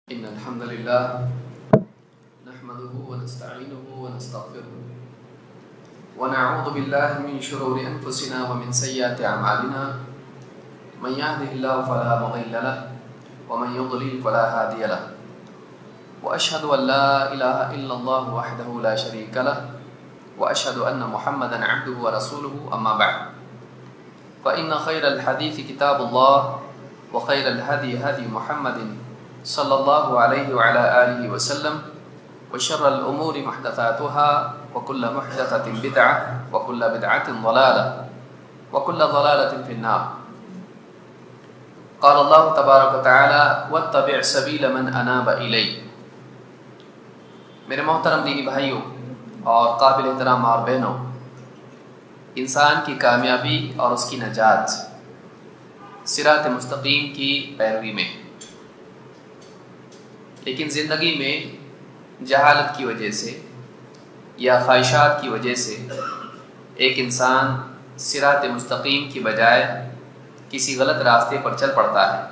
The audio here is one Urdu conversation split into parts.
إن الحمد لله نحمده ونستعينه ونستغفره ونعوذ بالله من شرور أنفسنا ومن سيئات أعمالنا من يهده الله فلا مضل له ومن يضلل فلا هادي له وأشهد أن لا إله إلا الله وحده لا شريك له وأشهد أن محمدا عبده ورسوله أما بعد فإن خير الحديث كتاب الله وخير الهدي هدي محمد صلى الله عليه وعلى آله وسلم وشر الأمور محدثاتها وكل محدثة بدعة وكل بدعة ضلالة وكل ضلالة في النار قال الله تبارك وتعالى واتبع سبيل من أناب إلي. میرے محترم دینی بھائیوں اور قابل احترام اور بہنوں، انسان کی کامیابی اور اس کی نجات صراط مستقیم کی پیروی میں، لیکن زندگی میں جہالت کی وجہ سے یا خواہشات کی وجہ سے ایک انسان صراط مستقیم کی بجائے کسی غلط راستے پر چل پڑتا ہے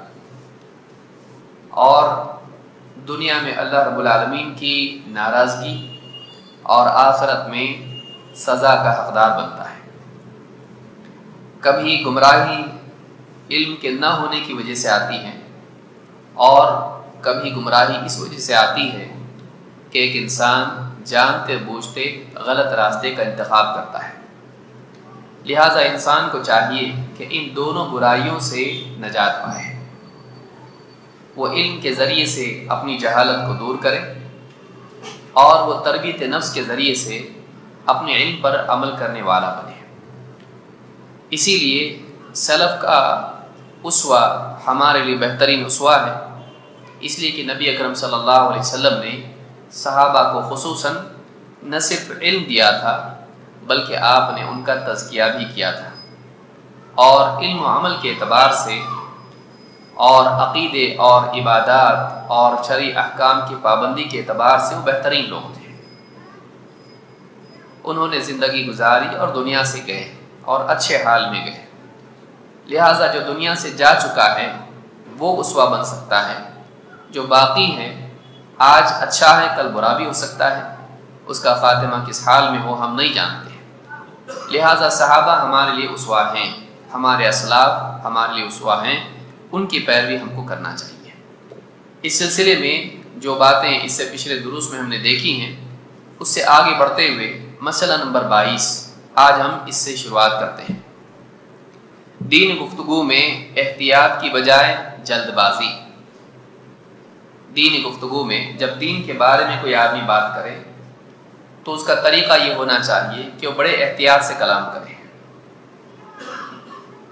اور دنیا میں اللہ رب العالمین کی ناراضگی اور آخرت میں سزا کا حقدار بنتا ہے۔ کبھی گمراہی علم کے نہ ہونے کی وجہ سے آتی ہے اور کبھی گمراہی اس وجہ سے آتی ہے کہ ایک انسان جانتے بوجھتے غلط راستے کا انتخاب کرتا ہے۔ لہٰذا انسان کو چاہیے کہ ان دونوں برائیوں سے نجات پائے، وہ علم کے ذریعے سے اپنی جہالت کو دور کرے اور وہ تربیت نفس کے ذریعے سے اپنے علم پر عمل کرنے والا بنے۔ اسی لیے سلف کا اسوہ ہمارے لیے بہترین اسوہ ہے، اس لیے کہ نبی اکرم صلی اللہ علیہ وسلم نے صحابہ کو خصوصاً نہ صرف علم دیا تھا بلکہ آپ نے ان کا تزکیہ بھی کیا تھا، اور علم و عمل کے اعتبار سے اور عقیدے اور عبادات اور شرعی احکام کی پابندی کے اعتبار سے وہ بہترین لوگ تھے۔ انہوں نے زندگی گزاری اور دنیا سے گئے اور اچھے حال میں گئے، لہٰذا جو دنیا سے جا چکا ہے وہ اسوہ بن سکتا ہے، جو باقی ہے آج اچھا ہے کل برا بھی ہو سکتا ہے، اس کا خاتمہ کس حال میں ہو ہم نہیں جانتے۔ لہٰذا صحابہ ہمارے لیے اسوہ ہیں، ہمارے اسلاف ہمارے لیے اسوہ ہیں، ان کی پیروی ہم کو کرنا چاہیے۔ اس سلسلے میں جو باتیں اس سے پچھلے دروس میں ہم نے دیکھی ہیں اس سے آگے بڑھتے ہوئے مسئلہ نمبر 22 آج ہم اس سے شروعات کرتے ہیں۔ دین گفتگو میں احتیاط کی بجائے جلد بازی۔ دین گفتگو میں جب دین کے بارے میں کوئی آدمی بات کرے تو اس کا طریقہ یہ ہونا چاہیے کہ وہ بڑے احتیاط سے کلام کرے۔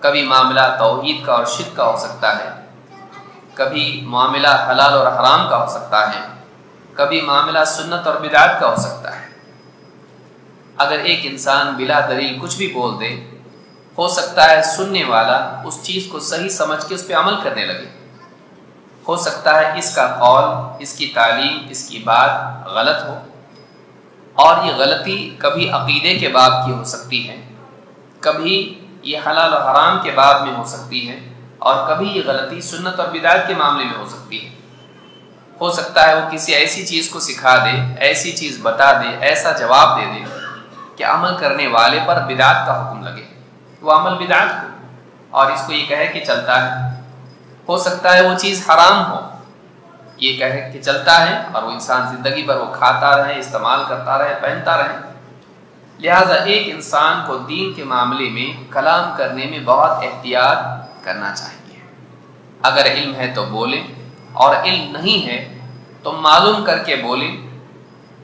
کبھی معاملہ توحید کا اور شرک کا ہو سکتا ہے، کبھی معاملہ حلال اور حرام کا ہو سکتا ہے، کبھی معاملہ سنت اور بدعت کا ہو سکتا ہے۔ اگر ایک انسان بلا دلیل کچھ بھی بول دے، ہو سکتا ہے سننے والا اس چیز کو صحیح سمجھ کے اس پہ عمل کرنے لگے، ہو سکتا ہے اس کا قول، اس کی تعلیم، اس کی بات غلط ہو، اور یہ غلطی کبھی عقیدے کے باب کی ہو سکتی ہے، کبھی یہ حلال و حرام کے باب میں ہو سکتی ہے، اور کبھی یہ غلطی سنت اور بدعت کے معاملے میں ہو سکتی ہے۔ ہو سکتا ہے وہ کسی ایسی چیز کو سکھا دے، ایسی چیز بتا دے، ایسا جواب دے دے کہ عمل کرنے والے پر بدعت کا حکم لگے، وہ عمل بدعت ہو اور اس کو یہ کہے کہ چلتا ہے۔ ہو سکتا ہے وہ چیز حرام ہو، یہ کہے کہ چلتا ہے، اور وہ انسان زندگی بھر وہ کھاتا رہے، استعمال کرتا رہے، پہنتا رہے۔ لہٰذا ایک انسان کو دین کے معاملے میں کلام کرنے میں بہت احتیاط کرنا چاہیے۔ اگر علم ہے تو بولیں، اور علم نہیں ہے تو معلوم کر کے بولیں،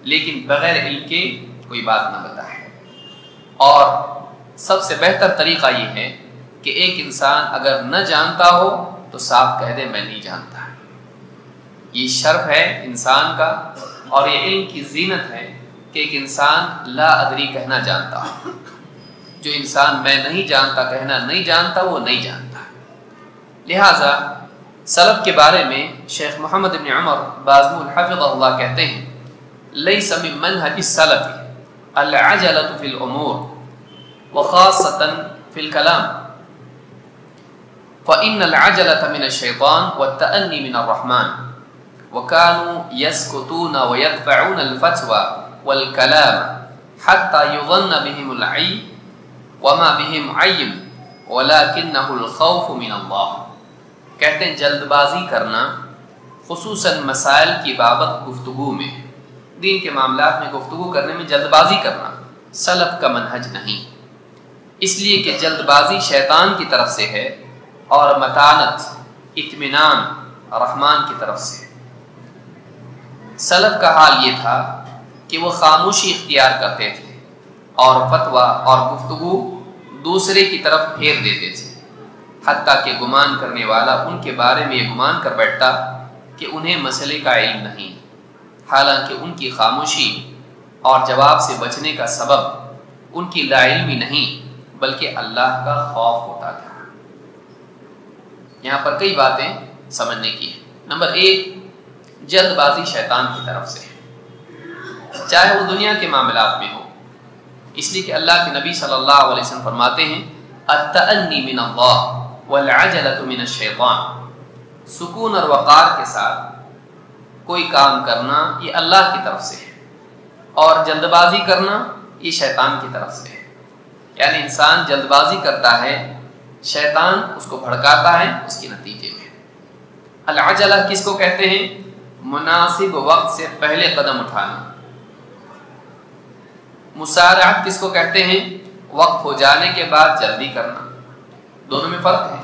لیکن بغیر علم کے کوئی بات نہ بتائیں۔ اور سب سے بہتر طریقہ یہ ہے کہ ایک انسان اگر نہ جانتا ہو تو صاف کہہ دے میں نہیں جانتا۔ یہ شرف ہے انسان کا، اور یہ علم کی زینت ہے کہ ایک انسان لا ادری کہنا جانتا ہو۔ جو انسان میں نہیں جانتا کہنا نہیں جانتا وہ نہیں جانتا۔ لہٰذا سلف کے بارے میں شیخ محمد بن عمر بازمول حفظہ اللہ کہتے ہیں لیس من منہج السلف العجلۃ فی الامور وخاصۃ فی الکلام فإن العجلة من الشيطان والتأني من الرحمن وَكَانُوا يَسْكُتُونَ وَيَدْفَعُونَ الْفَتْوَى وَالْكَلَامَ حَتَّى يُظَنَّ بِهِمُ الْعَيْبُ وَمَا بِهِمْ عَيْبٌ وَلَكِنَّهُ الْخَوْفُ مِنَ اللَّهِ۔ کہتے ہیں جلد بازی کرنا خصوصاً مسائل کی بابت گفتگو میں، دین کے معاملات میں گفتگو کرنے میں جلد بازی کرنا سلف کا منہج نہیں، اس لیے کہ جلد بازی شیطان کی طرف سے ہے اور متانت اطمینان رحمان کی طرف سے ہے۔ سلف کا حال یہ تھا کہ وہ خاموشی اختیار کرتے تھے اور فتویٰ اور گفتگو دوسرے کی طرف پھیر دیتے تھے، حتیٰ کہ گمان کرنے والا ان کے بارے میں یہ گمان کر بیٹھتا کہ انہیں مسئلے کا علم نہیں، حالانکہ ان کی خاموشی اور جواب سے بچنے کا سبب ان کی لا علمی نہیں بلکہ اللہ کا خوف ہوتا تھا۔ یہاں پر کئی باتیں سمجھنے کی ہیں۔ نمبر 1، جلد بازی شیطان کی طرف سے ہے، چاہے وہ دنیا کے معاملات میں ہو، اس لیے کہ اللہ کے نبی صلی اللہ علیہ وسلم فرماتے ہیں التأنی من اللہ والعجلۃ من الشیطان، سکون اور وقار کے ساتھ کوئی کام کرنا یہ اللہ کی طرف سے ہے، اور جلد بازی کرنا یہ شیطان کی طرف سے ہے۔ یعنی انسان جلد بازی کرتا ہے، شیطان اس کو بھڑکاتا ہے اس کے نتیجے میں۔ العجلہ کس کو کہتے ہیں؟ مناسب وقت سے پہلے قدم اٹھانا۔ مسارعت کس کو کہتے ہیں؟ وقت ہو جانے کے بعد جلدی کرنا۔ دونوں میں فرق ہے۔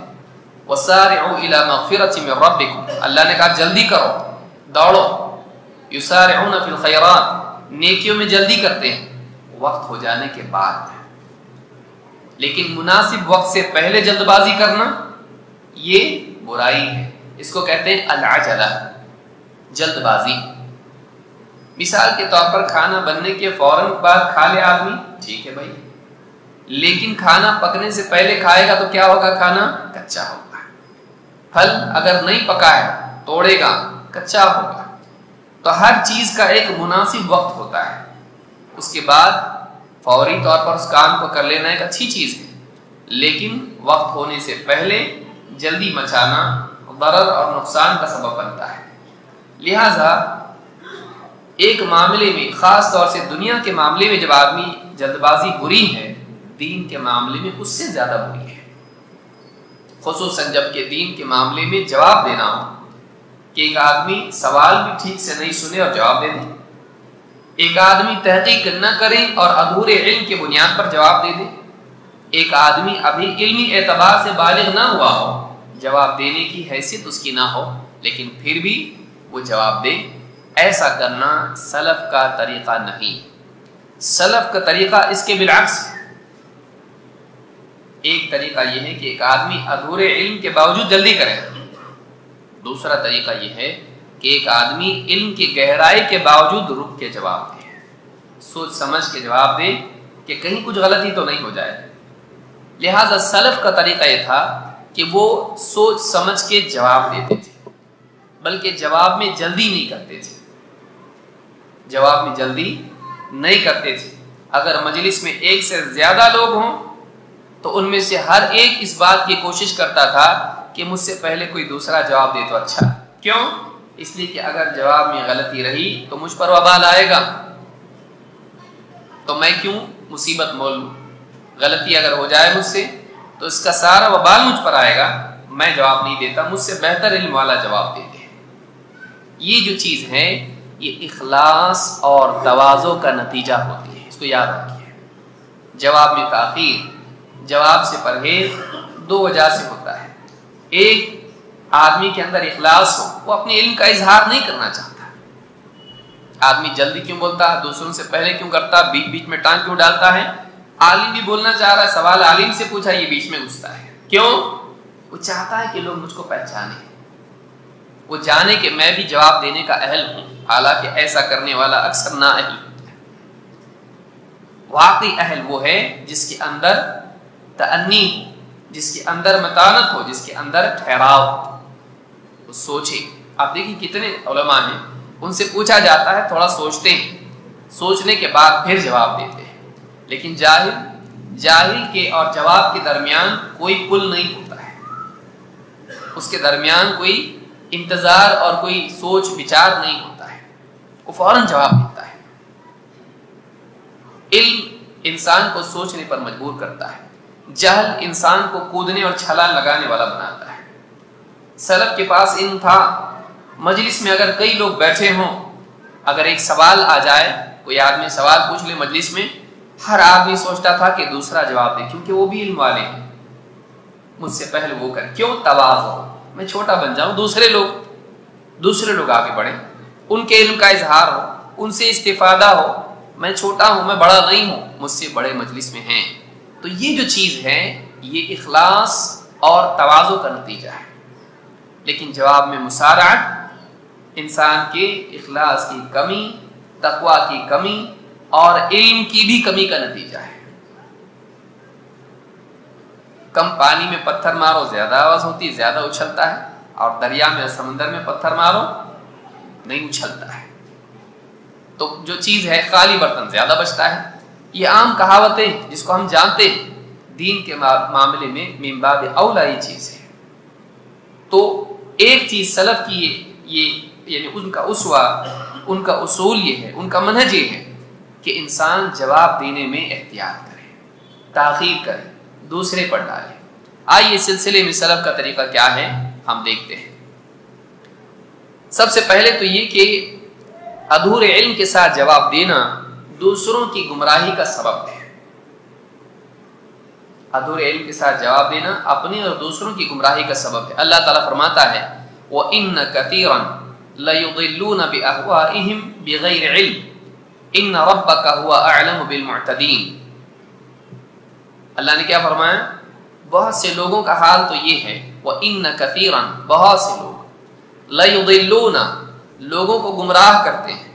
وَسَارِعُوا إِلَى مَغْفِرَةٍ مِّن رَبِّكُمْ، اللہ نے کہا جلدی کرو، دوڑو۔ يُسَارِعُونَ فِي الْخَيْرَاتِ، نیکیوں میں جلدی کرتے ہیں وقت ہو جانے کے بعد۔ لیکن مناسب وقت سے پہلے جلد بازی کرنا یہ برائی ہے، اس کو کہتے ہیں العجلہ، جلد بازی۔ مثال کے طور پر کھانا بننے کے فوراً بعد کھا لے آدمی، ٹھیک ہے بھائی، لیکن کھانا پکنے سے پہلے کھائے گا تو کیا ہوگا؟ کھانا کچا ہوگا۔ پھل اگر نہیں پکا ہے توڑے گا، کچا ہوگا۔ تو ہر چیز کا ایک مناسب وقت ہوتا ہے، اس کے بعد فوری طور پر اس کام کو کر لینا ایک اچھی چیز ہے، لیکن وقت ہونے سے پہلے جلدی مچانا ضرر اور نقصان کا سبب بنتا ہے۔ لہذا ایک معاملے میں، خاص طور سے دنیا کے معاملے میں جب آدمی جلد بازی بری ہے، دین کے معاملے میں اس سے زیادہ بری ہے، خصوصاً جب کہ دین کے معاملے میں جواب دینا ہو کہ ایک آدمی سوال بھی ٹھیک سے نہیں سنے اور جواب دے دے، ایک آدمی تحقیق نہ کرے اور ادھورے علم کے بنیاد پر جواب دے دے، ایک آدمی ابھی علمی اعتبار سے بالغ نہ ہوا ہو، جواب دینے کی حیثیت اس کی نہ ہو، لیکن پھر بھی وہ جواب دے۔ ایسا کرنا سلف کا طریقہ نہیں۔ سلف کا طریقہ اس کے بالعکس ہے۔ ایک طریقہ یہ ہے کہ ایک آدمی ادھورے علم کے باوجود جلدی کرے، دوسرا طریقہ یہ ہے کہ ایک آدمی علم کی گہرائی کے باوجود رک کے جواب دے، سوچ سمجھ کے جواب دے کہ کہیں کچھ غلطی تو نہیں ہو جائے۔ لہذا سلف کا طریقہ یہ تھا کہ وہ سوچ سمجھ کے جواب دیتے تھے، بلکہ جواب میں جلدی نہیں کرتے تھے، جواب میں جلدی نہیں کرتے تھے۔ اگر مجلس میں ایک سے زیادہ لوگ ہوں تو ان میں سے ہر ایک اس بات کی کوشش کرتا تھا کہ مجھ سے پہلے کوئی دوسرا جواب دے تو اچھا۔ کیوں؟ اس لیے کہ اگر جواب میں غلطی رہی تو مجھ پر وبال آئے گا، تو میں کیوں مصیبت مول لوں؟ غلطی اگر ہو جائے مجھ سے تو اس کا سارا وبال مجھ پر آئے گا، میں جواب نہیں دیتا، مجھ سے بہتر علم والا جواب دیتے ہیں۔ یہ جو چیز ہے یہ اخلاص اور تواضع کا نتیجہ ہوتی ہے، اس کو یاد رکھیے۔ جواب میں تاخیر، جواب سے پرہیز دو وجہ سے ہوتا ہے۔ ایک، آدمی کے اندر اخلاص ہو، وہ اپنے علم کا اظہار نہیں کرنا چاہتا، آدمی جلدی کیوں بولتا ہے، دوسروں سے پہلے کیوں کرتا، بیچ بیچ میں ٹانگ کیوں ڈالتا ہے، عالم بھی بولنا چاہ رہا ہے، سوال عالم سے پوچھا، یہ بیچ میں گھستا ہے۔ کیوں؟ وہ چاہتا ہے کہ لوگ مجھ کو پہچانیں، وہ جانے کہ میں بھی جواب دینے کا اہل ہوں، حالانکہ ایسا کرنے والا اکثر نااہل ہوتا ہے۔ واقعی اہل وہ ہے جس کے اندر تأنی ہو، جس کے اندر متانت ہو، جس کے اندر ٹھہراؤ ہو، وہ سوچے۔ آپ دیکھیں کتنے علماء ہیں، ان سے پوچھا جاتا ہے تھوڑا سوچتے ہیں، سوچنے کے بعد پھر جواب دیتے ہیں، لیکن جاہل کے اور جواب کے درمیان کوئی پل نہیں ہوتا ہے، اس کے درمیان کوئی انتظار اور کوئی سوچ بچار نہیں ہوتا ہے، وہ فوراً جواب دیتا ہے۔ علم انسان کو سوچنے پر مجبور کرتا ہے، جہل انسان کو کودنے اور چھلانگ لگانے والا بناتا ہے۔ سلف کے پاس علم تھا، مجلس میں اگر کئی لوگ بیٹھے ہوں، اگر ایک سوال آ جائے، کوئی آدمی سوال پوچھ لے مجلس میں، ہر آدمی سوچتا تھا کہ دوسرا جواب دے، کیونکہ وہ بھی علم والے ہیں، مجھ سے پہلے وہ کریں۔ کیوں؟ تواضع، میں چھوٹا بن جاؤں، دوسرے لوگ آگے بڑھیں، ان کے علم کا اظہار ہو، ان سے استفادہ ہو، میں چھوٹا ہوں، میں بڑا نہیں ہوں، مجھ سے بڑے مجلس میں ہیں۔ تو یہ جو چیز ہے یہ اخلاص اور تواضع کا نتیجہ ہے، لیکن جواب میں مسارعت انسان کے اخلاص کی کمی، تقوی کی کمی اور علم کی بھی کمی کا نتیجہ ہے۔ کم پانی میں پتھر مارو زیادہ آواز ہوتی ہے، زیادہ اچھلتا ہے، اور دریا میں سمندر میں پتھر مارو نہیں اچھلتا ہے۔ تو جو چیز ہے خالی برتن زیادہ بچتا ہے، یہ عام کہاوتیں جس کو ہم جانتے ہیں، دین کے معاملے میں من باب اولا یہ چیز ہے۔ تو ایک چیز سلف کی یہ یعنی ان کا اسوہ، ان کا اصول یہ ہے، ان کا منہج یہ ہے کہ انسان جواب دینے میں احتیاط کرے، تاخیر کرے، دوسرے پر ڈالے۔ آئیے سلسلے میں سلف کا طریقہ کیا ہے ہم دیکھتے ہیں۔ سب سے پہلے تو یہ کہ ادھورے علم کے ساتھ جواب دینا دوسروں کی گمراہی کا سبب ہے۔ ادھورے علم کے ساتھ جواب دینا اپنی اور دوسروں کی گمراہی کا سبب ہے۔ اللہ تعالیٰ فرماتا ہے وَإِنَّ كَثِيرًا لَيُضِلُّونَ بِأَهْوَائِهِمْ بِغَيْرِ عِلْمٍ إِنَّ رَبَّكَ هُوَ أَعْلَمُ بِالْمُعْتَدِينَ۔ اللہ نے کیا فرمایا؟ بہت سے لوگوں کا حال تو یہ ہے وَإِنَّ كَثِيرًا، بہت سے لوگ لَيُضِلُّونَ، لوگوں کو گمراہ کرتے ہیں،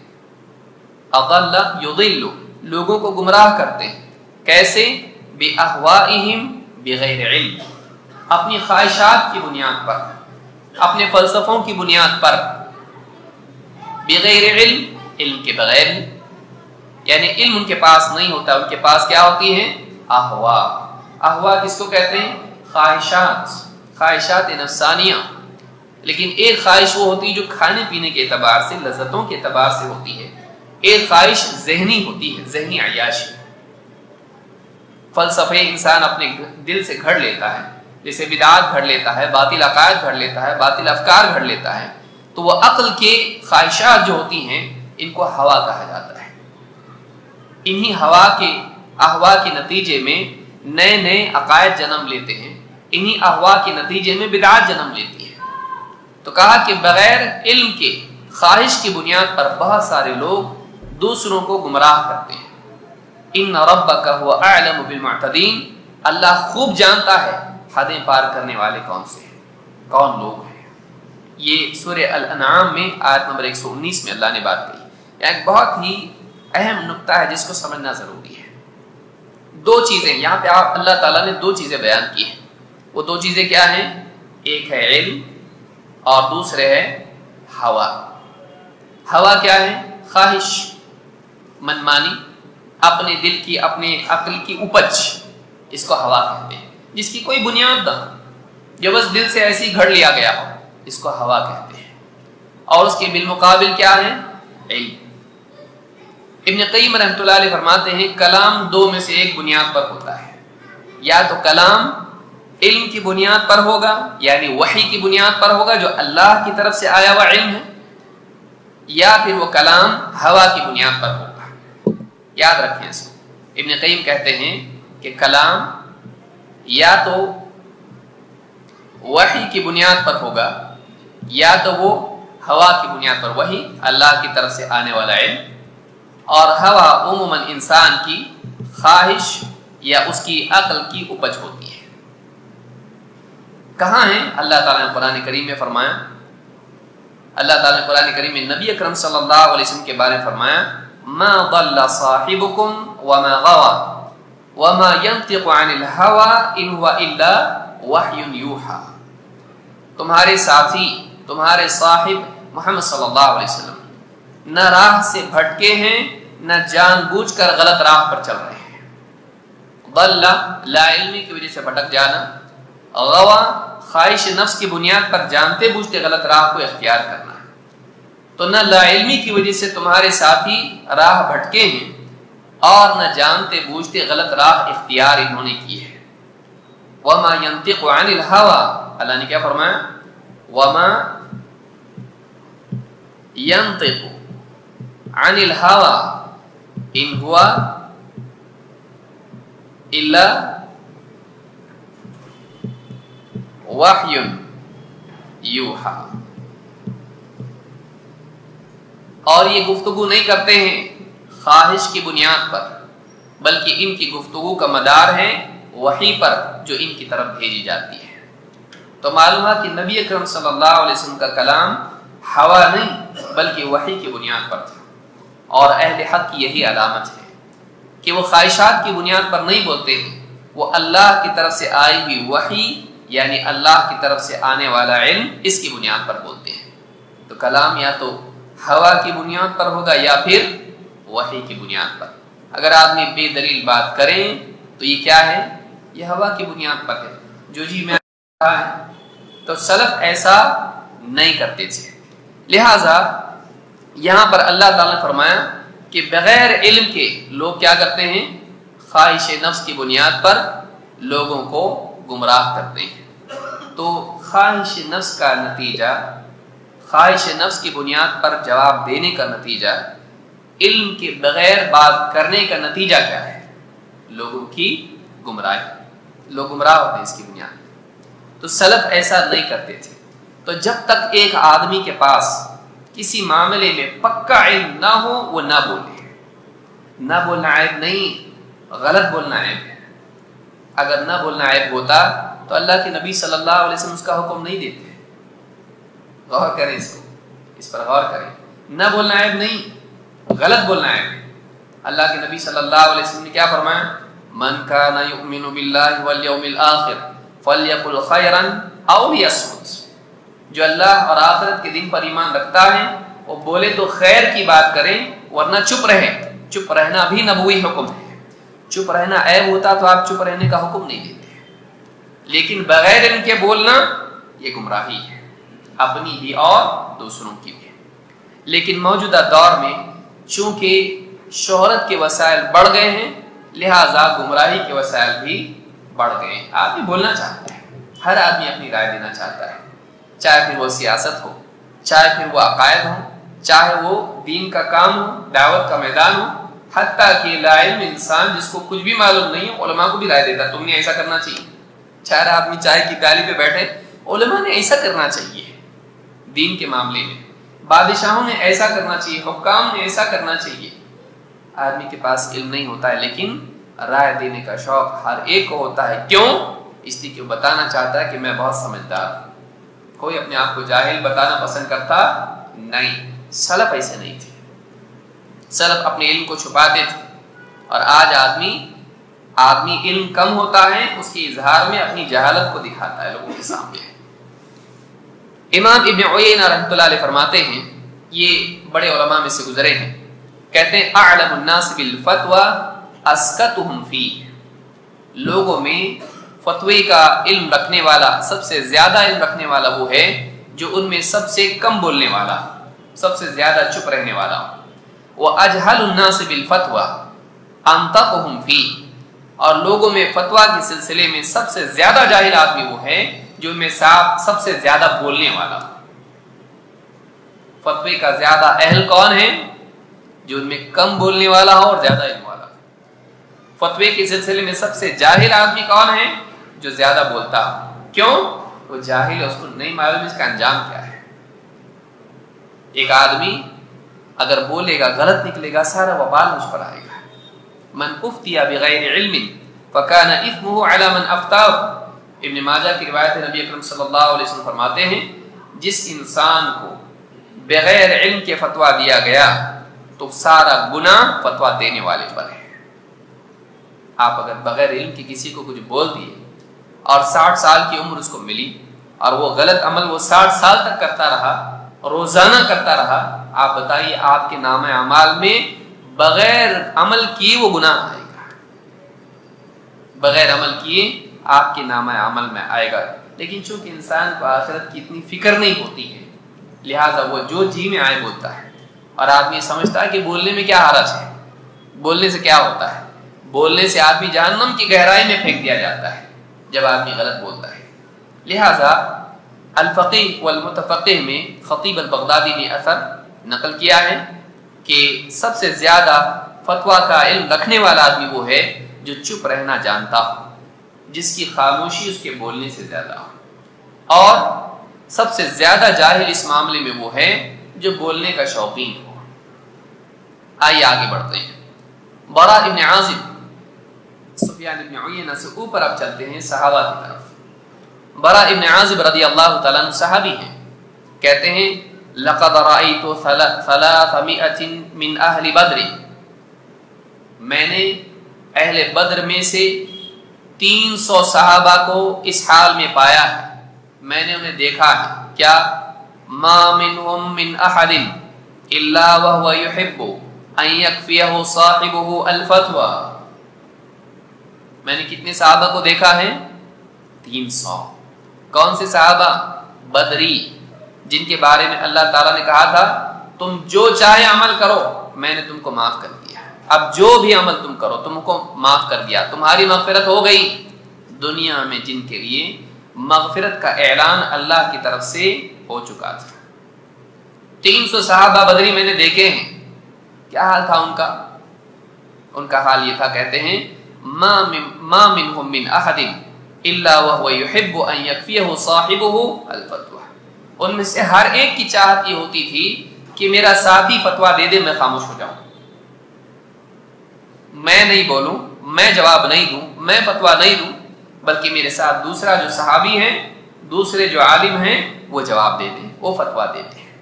اضل یضل، لوگوں کو گمراہ کرتے ہیں، کیسے؟ بِأَهْوَائِهِمْ بِغَيْرِ عِلْمٍ، اپنی خواہشات کی بنیاد پر، اپنے فلسفوں کی بنیاد پر، بغیر علم، علم کے بغیر ہی، یعنی علم ان کے پاس نہیں ہوتا، ان کے پاس کیا ہوتی ہے؟ احوا۔ احوا کس کو کہتے ہیں؟ خواہشات نفسانیہ۔ لیکن ایک خواہش وہ ہوتی ہے جو کھانے پینے کے اعتبار سے، لذتوں کے اعتبار سے ہوتی ہے، ایک خواہش ذہنی ہوتی ہے، ذہنی عیاشی۔ فلسفے انسان اپنے دل سے گھڑ لیتا ہے، جیسے بدعات گھڑ لیتا ہے، باطل عقائد گھڑ لیتا ہے، باطل افکار گھڑ لیتا ہے، تو وہ عقل کے خواہشات جو ہوتی ہیں ان کو ہوا کہا جاتا ہے۔ انہی ہوا کے احوا کے نتیجے میں نئے نئے عقائد جنم لیتے ہیں، انہی احوا کے نتیجے میں بدعات جنم لیتی ہے۔ تو کہا کہ بغیر علم کے خواہش کی بنیاد پر بہت سارے لوگ دوسروں کو گمراہ کرتے ہیں۔ ان ربک هو اعلم بالمعتدین، اللہ خوب جانتا ہے حدیں پار کرنے والے کون سے ہیں، کون لوگ ہیں۔ یہ سورہ الانعام میں آیت نمبر 119 میں اللہ نے بات کہی۔ یہ ایک بہت ہی اہم نقطہ ہے جس کو سمجھنا ضروری ہے۔ دو چیزیں یہاں پہ اللہ تعالیٰ نے دو چیزیں بیان کی ہیں، وہ دو چیزیں کیا ہیں؟ ایک ہے علم اور دوسرے ہے ہوا۔ ہوا کیا ہے؟ خواہش، منمانی، اپنے دل کی، اپنے عقل کی اپج، اس کو ہوا کہتے ہیں، جس کی کوئی بنیاد نہ ہو، جو بس دل سے ایسی گھڑ لیا گیا ہو، اس کو ہوا کہتے ہیں۔ اور اس کے بالمقابل کیا ہے؟ علم۔ ابن قیم رحمۃ اللہ علیہ فرماتے ہیں کلام دو میں سے ایک بنیاد پر ہوتا ہے، یا تو کلام علم کی بنیاد پر ہوگا، یعنی وحی کی بنیاد پر ہوگا جو اللہ کی طرف سے آیا ہوا علم ہے، یا پھر وہ کلام ہوا کی بنیاد پر ہوگا۔ یاد رکھیں اس کو۔ ابن قیم کہتے ہیں کہ کلام یا تو وحی کی بنیاد پر ہوگا، یا تو وہ ہوا کی بنیاد پر، وحی اللہ کی طرف سے آنے والا علم، اور ہوا عموماً انسان کی خواہش یا اس کی عقل کی اپج ہوتی ہے۔ کہاں ہیں؟ اللہ تعالیٰ نے قرآن کریم میں فرمایا، اللہ تعالیٰ نے قرآن کریم میں نبی اکرم صلی اللہ علیہ وسلم کے بارے میں فرمایا ما ضل صاحبكم وما غوى وما ينطق عن الهوى ان هو الا وحي يوحى۔ تمہارے ساتھی، تمہارے صاحب محمد صلی اللہ علیہ وسلم نہ راہ سے بھٹکے ہیں، نہ جان بوجھ کر غلط راہ پر چل رہے ہیں۔ ضل لا علمی کی وجہ سے بھٹک جانا، غوا خواہش نفس کی بنیاد پر جانتے بوجھتے غلط راہ کو اختیار کرنا ہے، تو نہ لا علمی کی وجہ سے تمہارے ساتھی راہ بھٹکے ہیں اور نہ جانتے بوجھتے غلط راہ اختیار انہوں نے کی ہے۔ وما ينطق عن الهوى، اللہ نے کیا فرمایا؟ وما ينطق عن الهوى ان هو الا وحی یوحى، اور یہ گفتگو نہیں کرتے ہیں خواہش کی بنیاد پر، بلکہ ان کی گفتگو کا مدار ہے وحی پر جو ان کی طرف بھیجی جاتی ہے۔ تو معلوم ہے کہ نبی اکرم صلی اللہ علیہ وسلم کا کلام ہوا نہیں بلکہ وحی کی بنیاد پر تھا، اور اہل حق کی یہی علامت ہے کہ وہ خواہشات کی بنیاد پر نہیں بولتے ہیں، وہ اللہ کی طرف سے آئی ہوئی وحی یعنی اللہ کی طرف سے آنے والا علم اس کی بنیاد پر بولتے ہیں۔ تو کلام یا تو ہوا کی بنیاد پر ہوگا یا پھر وحی کی بنیاد پر۔ اگر آدمی بے دلیل بات کریں تو یہ کیا ہے؟ یہ ہوا کی بنیاد پر ہے، جو جی میں کہا ہے۔ تو سلف ایسا نہیں کرتے تھے، لہٰذا یہاں پر اللہ تعالیٰ نے فرمایا کہ بغیر علم کے لوگ کیا کرتے ہیں؟ خواہش نفس کی بنیاد پر لوگوں کو گمراہ کرتے ہیں۔ تو خواہش نفس کا نتیجہ، خواہش نفس کی بنیاد پر جواب دینے کا نتیجہ، علم کے بغیر بات کرنے کا نتیجہ کیا ہے؟ لوگوں کی گمراہی، لوگ گمراہ ہوتے ہیں اس کی بنیاد۔ تو سلف ایسا نہیں کرتے تھے۔ تو جب تک ایک آدمی کے پاس کسی معاملے میں پکا علم نہ ہو وہ نہ بولے۔ نہ بولنا عیب نہیں، غلط بولنا عیب ہے۔ اگر نہ بولنا عیب ہوتا تو اللہ کے نبی صلی اللہ علیہ وسلم اس کا حکم نہیں دیتے۔ غور کریں اس کو، اس پر غور کریں۔ نہ بولنا عیب نہیں، غلط بولنا عیب ہے۔ اللہ کے نبی صلی اللہ علیہ وسلم نے کیا فرمایا؟ من کان یؤمن باللہ والیوم الآخر فلیقل خیرا او لیصمت، جو اللہ اور آخرت کے دن پر ایمان رکھتا ہے وہ بولے تو خیر کی بات کریں ورنہ چپ رہے۔ چپ رہنا بھی نبوی حکم ہے۔ چپ رہنا عیب ہوتا تو آپ چپ رہنے کا حکم نہیں دیتے، لیکن بغیر ان کے بولنا یہ گمراہی ہے، اپنی بھی اور دوسروں کی بھی۔ لیکن موجودہ دور میں چونکہ شہرت کے وسائل بڑھ گئے ہیں، لہٰذا گمراہی کے وسائل بھی بڑھ گئے ہیں۔ آدمی بولنا چاہتا ہے، ہر آدمی اپنی رائے دینا چاہتا ہے، چاہے پھر وہ سیاست ہو، چاہے پھر وہ عقائد ہو، چاہے وہ دین کا کام ہو، دعوت کا میدان ہو، حتیٰ کہ لا علم انسان جس کو کچھ بھی معلوم نہیں ہو علماء کو بھی رائے دیتا تم نے ایسا کرنا چاہیے۔ چار آدمی چائے کی پیالی پہ بیٹھے، علماء نے ایسا کرنا چاہیے دین کے معاملے میں، بادشاہوں نے ایسا کرنا چاہیے، حکام نے ایسا کرنا چاہیے۔ آدمی کے پاس علم نہیں ہوتا ہے لیکن رائے دینے کا شوق ہر ایک کو ہوتا ہے۔ کیوں؟ اس لیے کہ وہ بتانا چاہتا ہے کہ میں بہت سمجھدار ہوں۔ کوئی اپنے آپ کو جاہل بتانا پسند کرتا نہیں۔ سلف ایسے نہیں تھے، سلف اپنے علم کو چھپاتے تھے، اور آج آدمی علم کم ہوتا ہے، اس کے اظہار میں اپنی جہالت کو دکھاتا ہے لوگوں کے سامنے۔ امام ابن عیینہ رحمۃ اللہ علیہ فرماتے ہیں، یہ بڑے علماء میں سے گزرے ہیں، کہتے ہیں اعلم الناس بالفتوی اسکتهم فیہ، لوگوں میں فتوی کا علم رکھنے والا، سب سے زیادہ علم رکھنے والا وہ ہے جو ان میں سب سے کم بولنے والا، سب سے زیادہ چپ رہنے والا۔ وَأَجْهَلُ النَّاسِ بِالْفَتْوَى أَنْطَقُهُمْ فِيهِ، اور لوگوں میں فتویٰ کے سلسلے میں سب سے زیادہ جاہل آدمی وہ ہے جو ان میں سب سے زیادہ بولنے والا۔ فتوی کا زیادہ اہل کون ہے؟ جو ان میں کم بولنے والا ہو اور زیادہ علم والا۔ فتوی کے سلسلے میں سب سے جاہل آدمی کون ہے؟ جو زیادہ بولتا۔ کیوں؟ وہ جاہل ہے، اس کو نہیں معلوم اس کا انجام کیا ہے۔ ایک آدمی اگر بولے گا غلط نکلے گا، سارا وبال مجھ پر آئے گا۔ من افتی بغیر علم فکان اثمہ علی من افتاہ، ابن ماجہ کی روایت ہے، نبی اکرم صلی اللہ علیہ وسلم فرماتے ہیں جس انسان کو بغیر علم کے فتویٰ دیا گیا تو سارا گناہ فتویٰ دینے والے پر ہے۔ آپ اگر بغیر علم کے کسی کو کچھ بول دیے اور 60 سال کی عمر اس کو ملی اور وہ غلط عمل وہ 60 سال تک کرتا رہا، روزانہ کرتا رہا، آپ بتائیے آپ کے نامہ اعمال میں بغیر عمل کیے وہ گناہ آئے گا، بغیر عمل کیے آپ کے نامہ عمل میں آئے گا۔ لیکن چونکہ انسان کو آخرت کی اتنی فکر نہیں ہوتی ہے، لہٰذا وہ جو جی میں آئے بولتا ہے، اور آدمی سمجھتا ہے کہ بولنے میں کیا حرج ہے، بولنے سے کیا ہوتا ہے، بولنے سے آدمی جہنم کی گہرائی میں پھینک دیا جاتا ہے جب آدمی غلط بولتا ہے۔ لہٰذا الفقیہ والمتفقہ میں خطیب البغدادی نے اثر نقل کیا ہے کہ سب سے زیادہ فتویٰ کا علم رکھنے والا آدمی وہ ہے جو چپ رہنا جانتا ہو، جس کی خاموشی اس کے بولنے سے زیادہ ہو، اور سب سے زیادہ جاہل اس معاملے میں وہ ہے جو بولنے کا شوقین ہو۔ آئیے آگے بڑھتے ہیں۔ برا ابن عازب، سفیان ابن عیینہ سے اوپر اب چلتے ہیں صحابہ کی طرف۔ برا ابن عازب رضی اللہ تعالیٰ عنہ صحابی ہیں، کہتے ہیں لقد رأيت 300 من اہل بدر، میں نے اہل بدر میں سے 300 صحابہ کو اس حال میں پایا ہے، میں نے انہیں دیکھا ہے، کیا ما منهم من احد الا وهو يحب ان يكفيه صاحبه الفتوى، میں نے کتنے صحابہ کو دیکھا ہے؟ 300۔ کون سے صحابہ؟ بدری، جن کے بارے میں اللہ تعالیٰ نے کہا تھا تم جو چاہے عمل کرو میں نے تم کو معاف کر دیا، اب جو بھی عمل تم کرو تم کو معاف کر دیا، تمہاری مغفرت ہو گئی۔ دنیا میں جن کے لیے مغفرت کا اعلان اللہ کی طرف سے ہو چکا تھا۔ 300 صحابہ بدری میں نے دیکھے ہیں، کیا حال تھا ان کا؟ ان کا حال یہ تھا، کہتے ہیں ما منهم من احد الا وهو يحب ان يكفيه صاحبه الفتوى، ان میں سے ہر ایک کی چاہت یہ ہوتی تھی کہ میرا ساتھی فتویٰ دے دے، میں خاموش ہو جاؤں، میں نہیں بولوں، میں جواب نہیں دوں، میں فتویٰ نہیں دوں، بلکہ میرے ساتھ دوسرا جو صحابی ہیں، دوسرے جو عالم ہیں وہ جواب دے دیں، وہ فتویٰ دیتے ہیں۔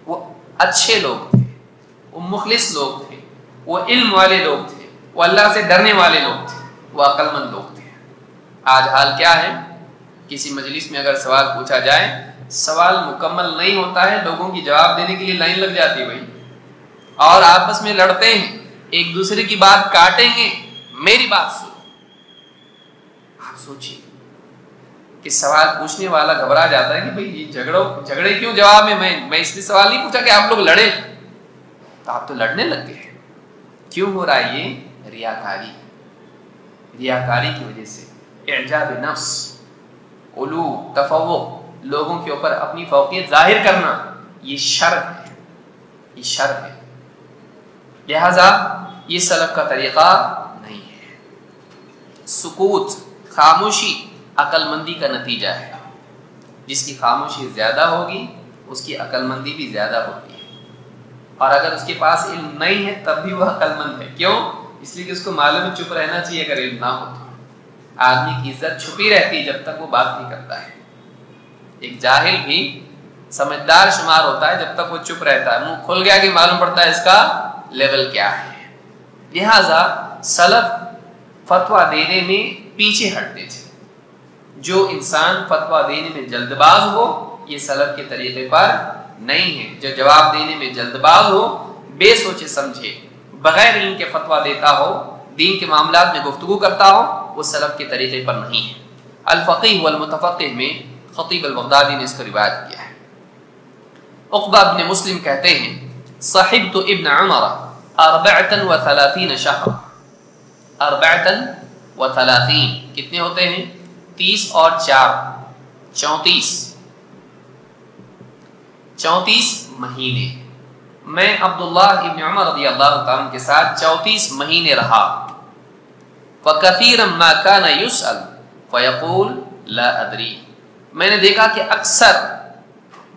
وہ اچھے لوگ تھے، وہ مخلص لوگ تھے، وہ علم والے لوگ تھے، وہ اللہ سے ڈرنے والے لوگ تھے، وہ عقل مند لوگ تھے۔ آج حال کیا ہے؟ کسی مجلس میں اگر سوال پوچھا جائے، سوال مکمل نہیں ہوتا ہے، لوگوں کی جواب دینے کے لیے لائن لگ جاتی ہے بھائی، اور آپس میں لڑتے ہیں، ایک دوسرے کی بات کاٹیں گے، میری بات سنو۔ آپ سوچیے کہ سوال پوچھنے والا گھبرا جاتا ہے کہ بھائی یہ جھگڑے کیوں جواب میں اس لیے سوال نہیں پوچھا کہ آپ لوگ لڑے، تو آپ تو لڑنے لگ گئے۔ کیوں ہو رہا ہے یہ؟ ریاکاری کی وجہ سے، اعجاب نفس، علو، تفوق، لوگوں کے اوپر اپنی فوقیت ظاہر کرنا، یہ شر ہے، یہ شر ہے۔ لہذا یہ سلف کا طریقہ نہیں ہے۔ سکوت، خاموشی عقل مندی کا نتیجہ ہے۔ جس کی خاموشی زیادہ ہوگی اس کی عقل مندی بھی زیادہ ہوتی ہے، اور اگر اس کے پاس علم نہیں ہے تب بھی وہ عقل مند ہے۔ کیوں؟ اس لیے کہ اس کو معلوم ہے چپ رہنا چاہیے اگر علم نہ ہو تو۔ آدمی کی عزت چھپی رہتی ہے جب تک وہ بات نہیں کرتا ہے۔ ایک جاہل بھی سمجھدار شمار ہوتا ہے جب تک وہ چپ رہتا ہے، منہ کھل گیا کہ معلوم پڑتا ہے اس کا لیول کیا ہے۔ لہذا سلف فتویٰ دینے میں پیچھے ہٹتے تھے۔ جو انسان فتویٰ دینے میں جلد باز ہو یہ سلف کے طریقے پر نہیں ہے۔ جو جواب دینے میں جلد باز ہو، بے سوچے سمجھے، بغیر علم کے فتویٰ دیتا ہو، دین کے معاملات میں گفتگو کرتا ہو، وہ سلف کے طریقے پر نہیں ہے۔ الفقیہ والمتفقہ میں خطیب البغدادی نے اس کو روایت کیا ہے۔ عقبہ بن مسلم کہتے ہیں صحبت ابن عمر 34 شہر، 34 کتنے ہوتے ہیں؟ 30 اور 4 34 مہینے۔ میں عبداللہ ابن عمر رضی اللہ تعالیٰ کے ساتھ 34 مہینے رہا۔ فَكَثِيرًا مَا كَانَ يُسْأَلُ فَيَقُولُ لَا أَدْرِي، میں نے دیکھا کہ اکثر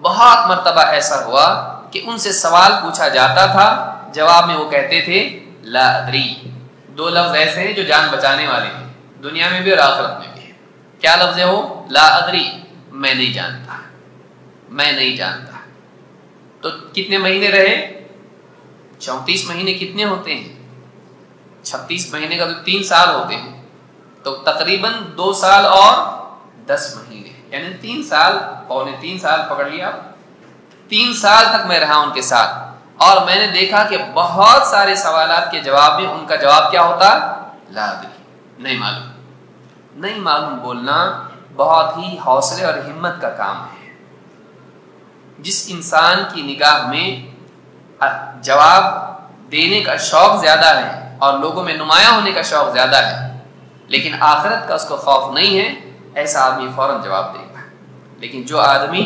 بہت مرتبہ ایسا ہوا کہ ان سے سوال پوچھا جاتا تھا، جواب میں وہ کہتے تھے لا ادری۔ دو لفظ ایسے ہیں جو جان بچانے والے ہیں، دنیا میں بھی اور آخرت میں بھی۔ کیا لفظ ہے وہ؟ لا ادری، میں نہیں جانتا، میں نہیں جانتا۔ تو کتنے مہینے رہے؟ 34 مہینے کتنے ہوتے ہیں؟ 36 مہینے کا تو 3 سال ہوتے ہیں، تو تقریباً 2 سال اور 10 مہینے، یعنی 3 سال، پونے 3 سال پکڑ لیا۔ 3 سال تک میں رہا ان کے ساتھ، اور میں نے دیکھا کہ بہت سارے سوالات کے جواب میں ان کا جواب کیا ہوتا؟ لا ادری، نہیں معلوم۔ نہیں معلوم بولنا بہت ہی حوصلے اور ہمت کا کام ہے۔ جس انسان کی نگاہ میں جواب دینے کا شوق زیادہ ہے اور لوگوں میں نمایاں ہونے کا شوق زیادہ ہے، لیکن آخرت کا اس کو خوف نہیں ہے، ایسا آدمی فوراً جواب دے گا۔ لیکن جو آدمی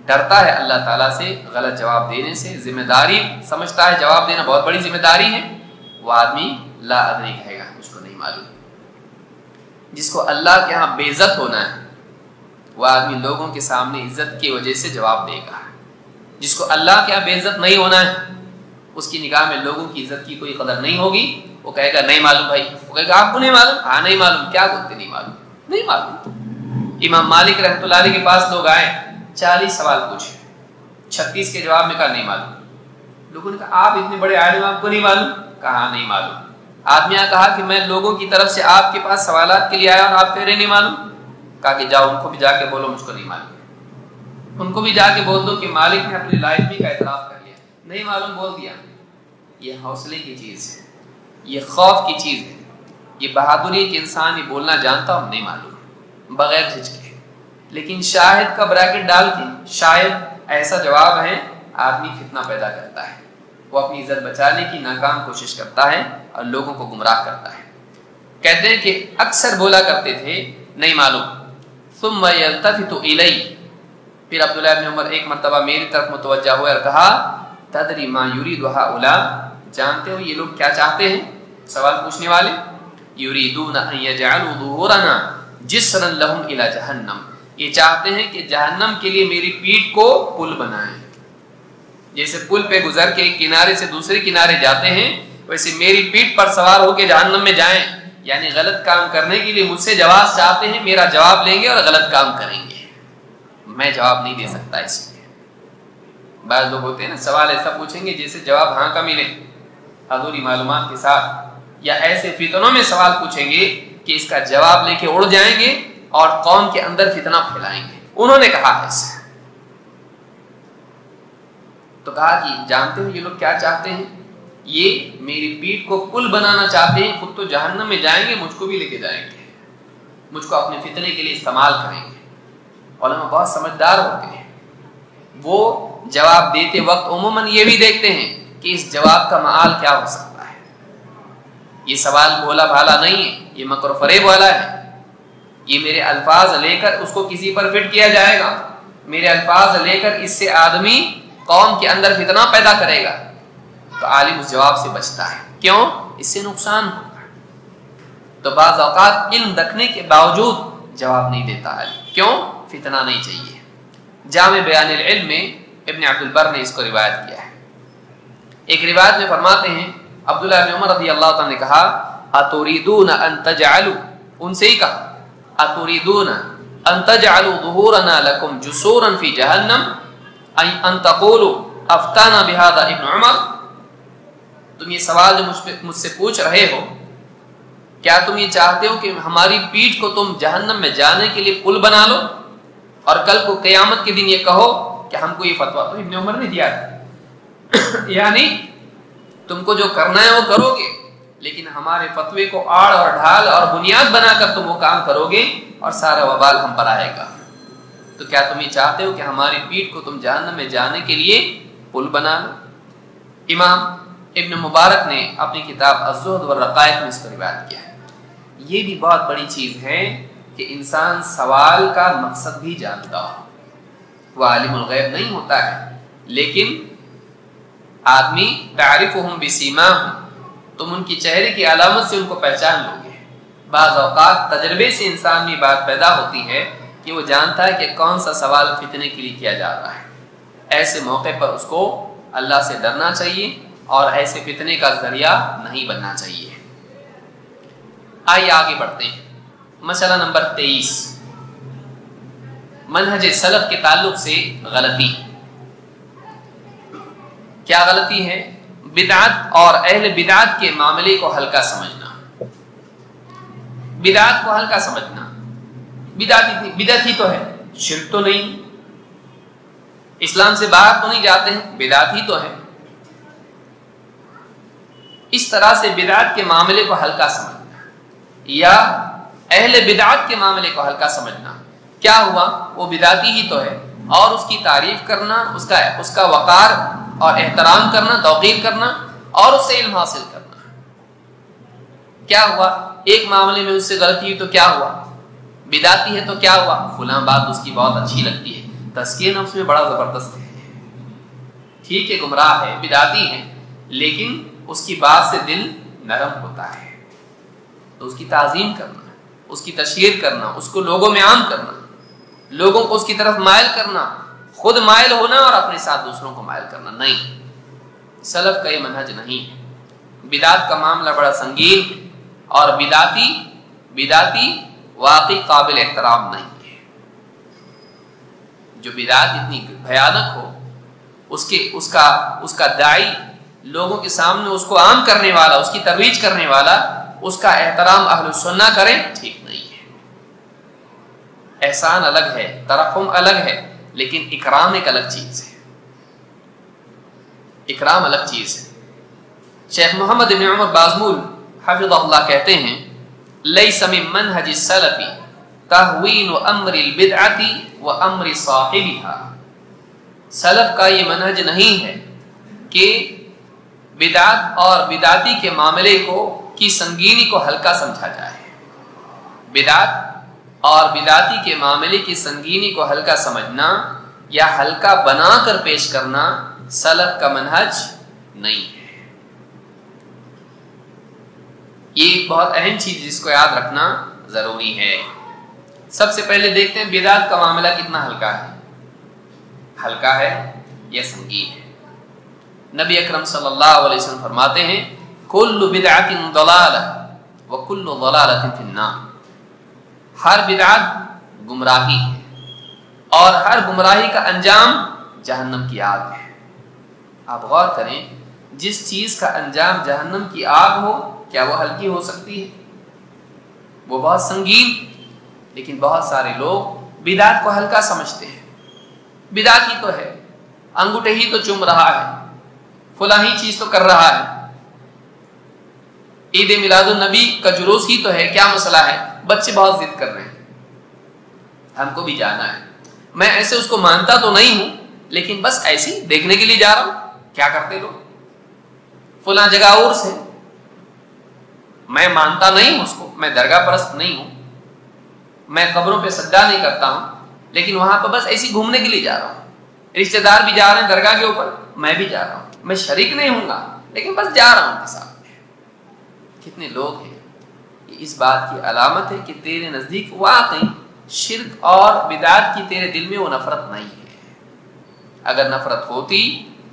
ڈرتا ہے اللہ تعالیٰ سے غلط جواب دینے سے، ذمہ داری سمجھتا ہے جواب دینا بہت بڑی ذمہ داری ہے، وہ آدمی لا ادری کہے گا، مجھ کو نہیں معلوم۔ جس کو اللہ کے ہاں بے عزت ہونا ہے وہ آدمی لوگوں کے سامنے عزت کی وجہ سے جواب دے گا۔ جس کو اللہ کے ہاں بے عزت نہیں ہونا ہے، اس کی نگاہ میں لوگوں کی عزت کی کوئی قدر نہیں ہوگی، وہ کہے گا نہیں معلوم بھائی، وہ کہے گا آپ کو نہیں معلوم؟ ہاں نہیں معلوم۔ کیا بولتے نہیں معلوم؟ نہیں معلوم۔ امام مالک رحمۃ اللہ علیہ کے پاس لوگ آئے، 40 سوال پوچھے، 36 کے جواب میں کہا نہیں معلوم۔ لوگوں نے کہا آپ اتنے بڑے عالم آپ کو نہیں معلوم؟ کہا نہیں معلوم۔ آدمی نے کہا کہ میں لوگوں کی طرف سے آپ کے پاس سوالات کے لیے آیا اور آپ کہہ رہے نہیں معلوم؟ کہا کہ جاؤ ان کو بھی جا کے بولو مجھ کو نہیں معلوم، ان کو بھی جا کے بول دو کہ مالک نے اپنی لائف میں کا اعتراف کر لیا، نہیں معلوم بول دیا۔ یہ حوصلے کی چیز ہے، یہ خوف کی چیز ہے، یہ بہادری کہ انسان یہ بولنا جانتا ہوں نہیں معلوم بغیر جھجکے۔ لیکن شاہد کا بریکٹ ڈال کے شاید ایسا جواب ہے، آدمی فتنہ پیدا کرتا ہے، وہ اپنی عزت بچانے کی ناکام کوشش کرتا ہے اور لوگوں کو گمراہ کرتا ہے۔ کہتے ہیں کہ اکثر بولا کرتے تھے نہیں معلوم، ثم یلتفت الی، پھر عبداللہ ابن عمر ایک مرتبہ میری طرف متوجہ ہوئے اور کہا تدری ما یرید ہؤلاء، جانتے ہو یہ لوگ کیا چاہتے ہیں؟ سوال پوچھنے والے، یریدون ان یجعلوا ظہورنا جسرا لهم الی جہنم، یہ چاہتے ہیں کہ جہنم کے لیے میری پیٹھ کو پل بنائیں۔ جیسے پل پہ گزر کے ایک کنارے سے دوسرے کنارے جاتے ہیں، ویسے میری پیٹھ پر سوار ہو کے جہنم میں جائیں، یعنی غلط کام کرنے کے لیے مجھ سے جواز چاہتے ہیں، میرا جواب لیں گے اور غلط کام کریں گے۔ میں جواب نہیں دے سکتا اس میں۔ بعض لوگ ہوتے ہیں نا سوال ایسا پوچھیں گے جیسے جواب ہاں کا ملے ادھوری معلومات کے ساتھ، یا ایسے فتنوں میں سوال پوچھیں گے کہ اس کا جواب لے کے اڑ جائیں گے اور قوم کے اندر فتنہ پھیلائیں گے۔ انہوں نے کہا ایسا، تو کہا کہ جانتے ہو یہ لوگ کیا چاہتے ہیں؟ یہ میری پیٹھ کو پل بنانا چاہتے ہیں، خود تو جہنم میں جائیں گے، مجھ کو بھی لے کے جائیں گے، مجھ کو اپنے فتنے کے لیے استعمال کریں گے۔ علماء بہت سمجھدار ہوتے ہیں، وہ جواب دیتے وقت عموماً یہ بھی دیکھتے ہیں کہ اس جواب کا معال کیا ہو سکتا ہے۔ یہ سوال بھولا بھالا نہیں ہے، یہ مکر و فریب والا ہے، یہ میرے الفاظ لے کر اس کو کسی پر فٹ کیا جائے گا، میرے الفاظ لے کر اس سے آدمی قوم کے اندر فتنہ پیدا کرے گا، تو عالم اس جواب سے بچتا ہے۔ کیوں؟ اس سے نقصان ہوگا۔ تو بعض اوقات علم رکھنے کے باوجود جواب نہیں دیتا ہے، کیوں؟ فتنہ نہیں چاہیے۔ جامع بیان العلم میں ابن عبد البر نے اس کو روایت کیا ہے۔ ایک روایت میں فرماتے ہیں عبداللہ بن عمر رضی اللہ عنہ نے کہا اتریدون ان تجعلوا، ان سے ہی کہا اتریدون ان تجعلوا ظہورنا لکم جسورا فی جہنم ان تقولوا افتانا بهذا ابن عمر، تم یہ سوال جو مجھ سے پوچھ رہے ہو، کیا تم یہ چاہتے ہو کہ ہماری پیٹھ کو تم جہنم میں جانے کے لیے پل بنا لو اور کل کو قیامت کے دن یہ کہو کہ ہم کو یہ فتویٰ تو ابن عمر نے دیا تھا یعنی تم کو جو کرنا ہے وہ کرو گے، لیکن ہمارے فتوے کو آڑ اور ڈھال اور بنیاد بنا کر تم وہ کام کرو گے اور سارا وبال ہم پر آئے گا۔ تو کیا تم یہ چاہتے ہو کہ ہماری پیٹھ کو تم جہنم میں جانے کے لیے پل بنا لو؟ امام ابن مبارک نے اپنی کتاب الزہد والرقائق میں اس کو روایت کیا ہے۔ یہ بھی بہت بڑی چیز ہے کہ انسان سوال کا مقصد بھی جانتا ہو۔ وہ عالم الغیب نہیں ہوتا ہے، لیکن آدمی تعرفہم بسیماہم، تم ان کی چہرے کی علامت سے ان کو پہچان لو گے۔ بعض اوقات تجربے سے انسان میں بات پیدا ہوتی ہے کہ وہ جانتا ہے کہ کون سا سوال فتنے کے لیے کیا جا رہا ہے۔ ایسے موقع پر اس کو اللہ سے ڈرنا چاہیے اور ایسے فتنے کا ذریعہ نہیں بننا چاہیے۔ آئیے آگے بڑھتے ہیں۔ مسئلہ نمبر 23، منہج سلف کے تعلق سے غلطی۔ کیا غلطی ہے؟ بدعت اور اہل بدعت کے معاملے کو ہلکا سمجھنا، بدعت کو ہلکا سمجھنا۔ بدعت ہی تو ہے، شرک تو نہیں، اسلام سے باہر تو نہیں جاتے ہیں، بدعت ہی تو ہے۔ اس طرح سے بدعت کے معاملے کو ہلکا سمجھنا، یا اہل بدعت کے معاملے کو ہلکا سمجھنا، کیا ہوا وہ بدعتی ہی تو ہے، اور اس کی تعریف کرنا، اس کا وقار اور احترام کرنا، توقیر کرنا اور اس سے علم حاصل کرنا۔ کیا ہوا ایک معاملے میں اس سے غلطی ہوئی تو کیا ہوا، بدعتی ہے تو کیا ہوا، فلاں بات اس کی بہت اچھی لگتی ہے۔ تزکیہ نفس میں بڑا زبردست ہے، ٹھیک ہے گمراہ ہے، بدعتی ہے، لیکن اس کی بات سے دل نرم ہوتا ہے، تو اس کی تعظیم کرنا، اس کی تشہیر کرنا، اس کو لوگوں میں عام کرنا، لوگوں کو اس کی طرف مائل کرنا، خود مائل ہونا اور اپنے ساتھ دوسروں کو مائل کرنا نہیں۔ سلف کا یہ منہج نہیں ہے۔ بدعت کا معاملہ بڑا سنگین ہے، اور بدعتی واقعی قابل احترام نہیں ہے۔ جو بدعت اتنی بھیانک ہو، اس کا داعی لوگوں کے سامنے اس کو عام کرنے والا، اس کی ترویج کرنے والا، اس کا احترام اہل السنہ کریں، ٹھیک نہیں ہے۔ احسان الگ ہے، ترحم الگ ہے، لیکن اکرام ایک الگ چیز ہے، اکرام الگ چیز ہے۔ شیخ محمد بن عمر بازمول حفظہ اللہ کہتے ہیں لیس من منہج السلف تہوین امر البدعۃ و امر صاحبها، سلف کا یہ منہج نہیں ہے کہ بدعت اور بدعتی کے معاملے کی سنگینی کو ہلکا سمجھا جائے۔ بدعت اور بدعتی کے معاملے کی سنگینی کو ہلکا سمجھنا یا ہلکا بنا کر پیش کرنا سلف کا منہج نہیں ہے۔ یہ بہت اہم چیز جس کو یاد رکھنا ضروری ہے۔ سب سے پہلے دیکھتے ہیں بدعت کا معاملہ کتنا ہلکا ہے، ہلکا ہے یا سنگین ہے۔ نبی اکرم صلی اللہ علیہ وسلم فرماتے ہیں کل بدعت ضلالہ وکل ضلالۃ فی النار، ہر بدعت گمراہی ہے اور ہر گمراہی کا انجام جہنم کی آگ ہے۔ آپ غور کریں، جس چیز کا انجام جہنم کی آگ ہو، کیا وہ ہلکی ہو سکتی ہے؟ وہ بہت سنگین، لیکن بہت سارے لوگ بدعت کو ہلکا سمجھتے ہیں۔ بدعت ہی تو ہے، انگوٹھے ہی تو چوم رہا ہے، فلاں ہی چیز تو کر رہا ہے، عید میلاد النبی کا جلوس ہی تو ہے، کیا مسئلہ ہے؟ بچے بہت ضد کر رہے ہیں، ہم کو بھی جانا ہے، میں ایسے اس کو مانتا تو نہیں ہوں، لیکن بس ایسے ہی دیکھنے کے لیے جا رہا ہوں۔ کیا کرتے لوگ؟ فلاں جگہ اور سے، میں مانتا نہیں ہوں اس کو، میں درگاہ پرست نہیں ہوں، میں قبروں پہ سجدہ نہیں کرتا ہوں، لیکن وہاں پہ بس ایسے گھومنے کے لیے جا رہا ہوں، رشتہ دار بھی جا رہے ہیں درگاہ کے اوپر، میں بھی جا رہا ہوں، میں شریک نہیں ہوں گا، لیکن بس جا رہا ہوں ان کے ساتھ۔ کتنے لوگ ہیں، یہ اس بات کی علامت ہے کہ تیرے نزدیک واقعی شرک اور بدعت کی تیرے دل میں وہ نفرت نہیں ہے۔ اگر نفرت ہوتی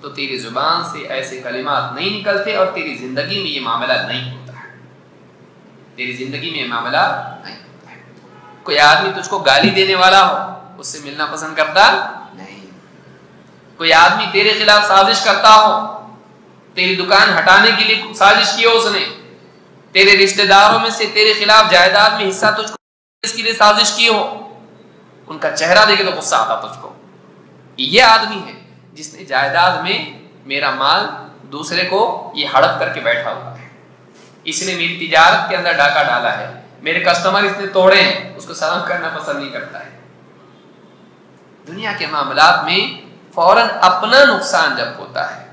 تو تیری زبان سے ایسے کلمات نہیں نکلتے اور تیری زندگی میں یہ معاملہ نہیں ہوتا ہے، تیری زندگی میں یہ معاملہ نہیں ہوتا ہے۔ کوئی آدمی تجھ کو گالی دینے والا ہو، اس سے ملنا پسند کرتا نہیں۔ کوئی آدمی تیرے خلاف سازش کرتا ہو، تیری دکان ہٹانے کے لیے سازش کی ہو اس نے، تیرے رشتہ داروں میں سے تیرے خلاف جائیداد میں حصہ تجھ کو اس کے لیے سازش کی ہو، ان کا چہرہ دیکھے تو غصہ آتا تجھ کو۔ یہ آدمی ہے جس نے جائیداد میں میرا مال دوسرے کو یہ ہڑپ کر کے بیٹھا ہوا ہے، اس نے میری تجارت کے اندر ڈاکہ ڈالا ہے، میرے کسٹمر اس نے توڑے ہیں، اس کو سلام کرنا پسند نہیں کرتا ہے۔ دنیا کے معاملات میں فوراً اپنا نقصان جب ہوتا ہے،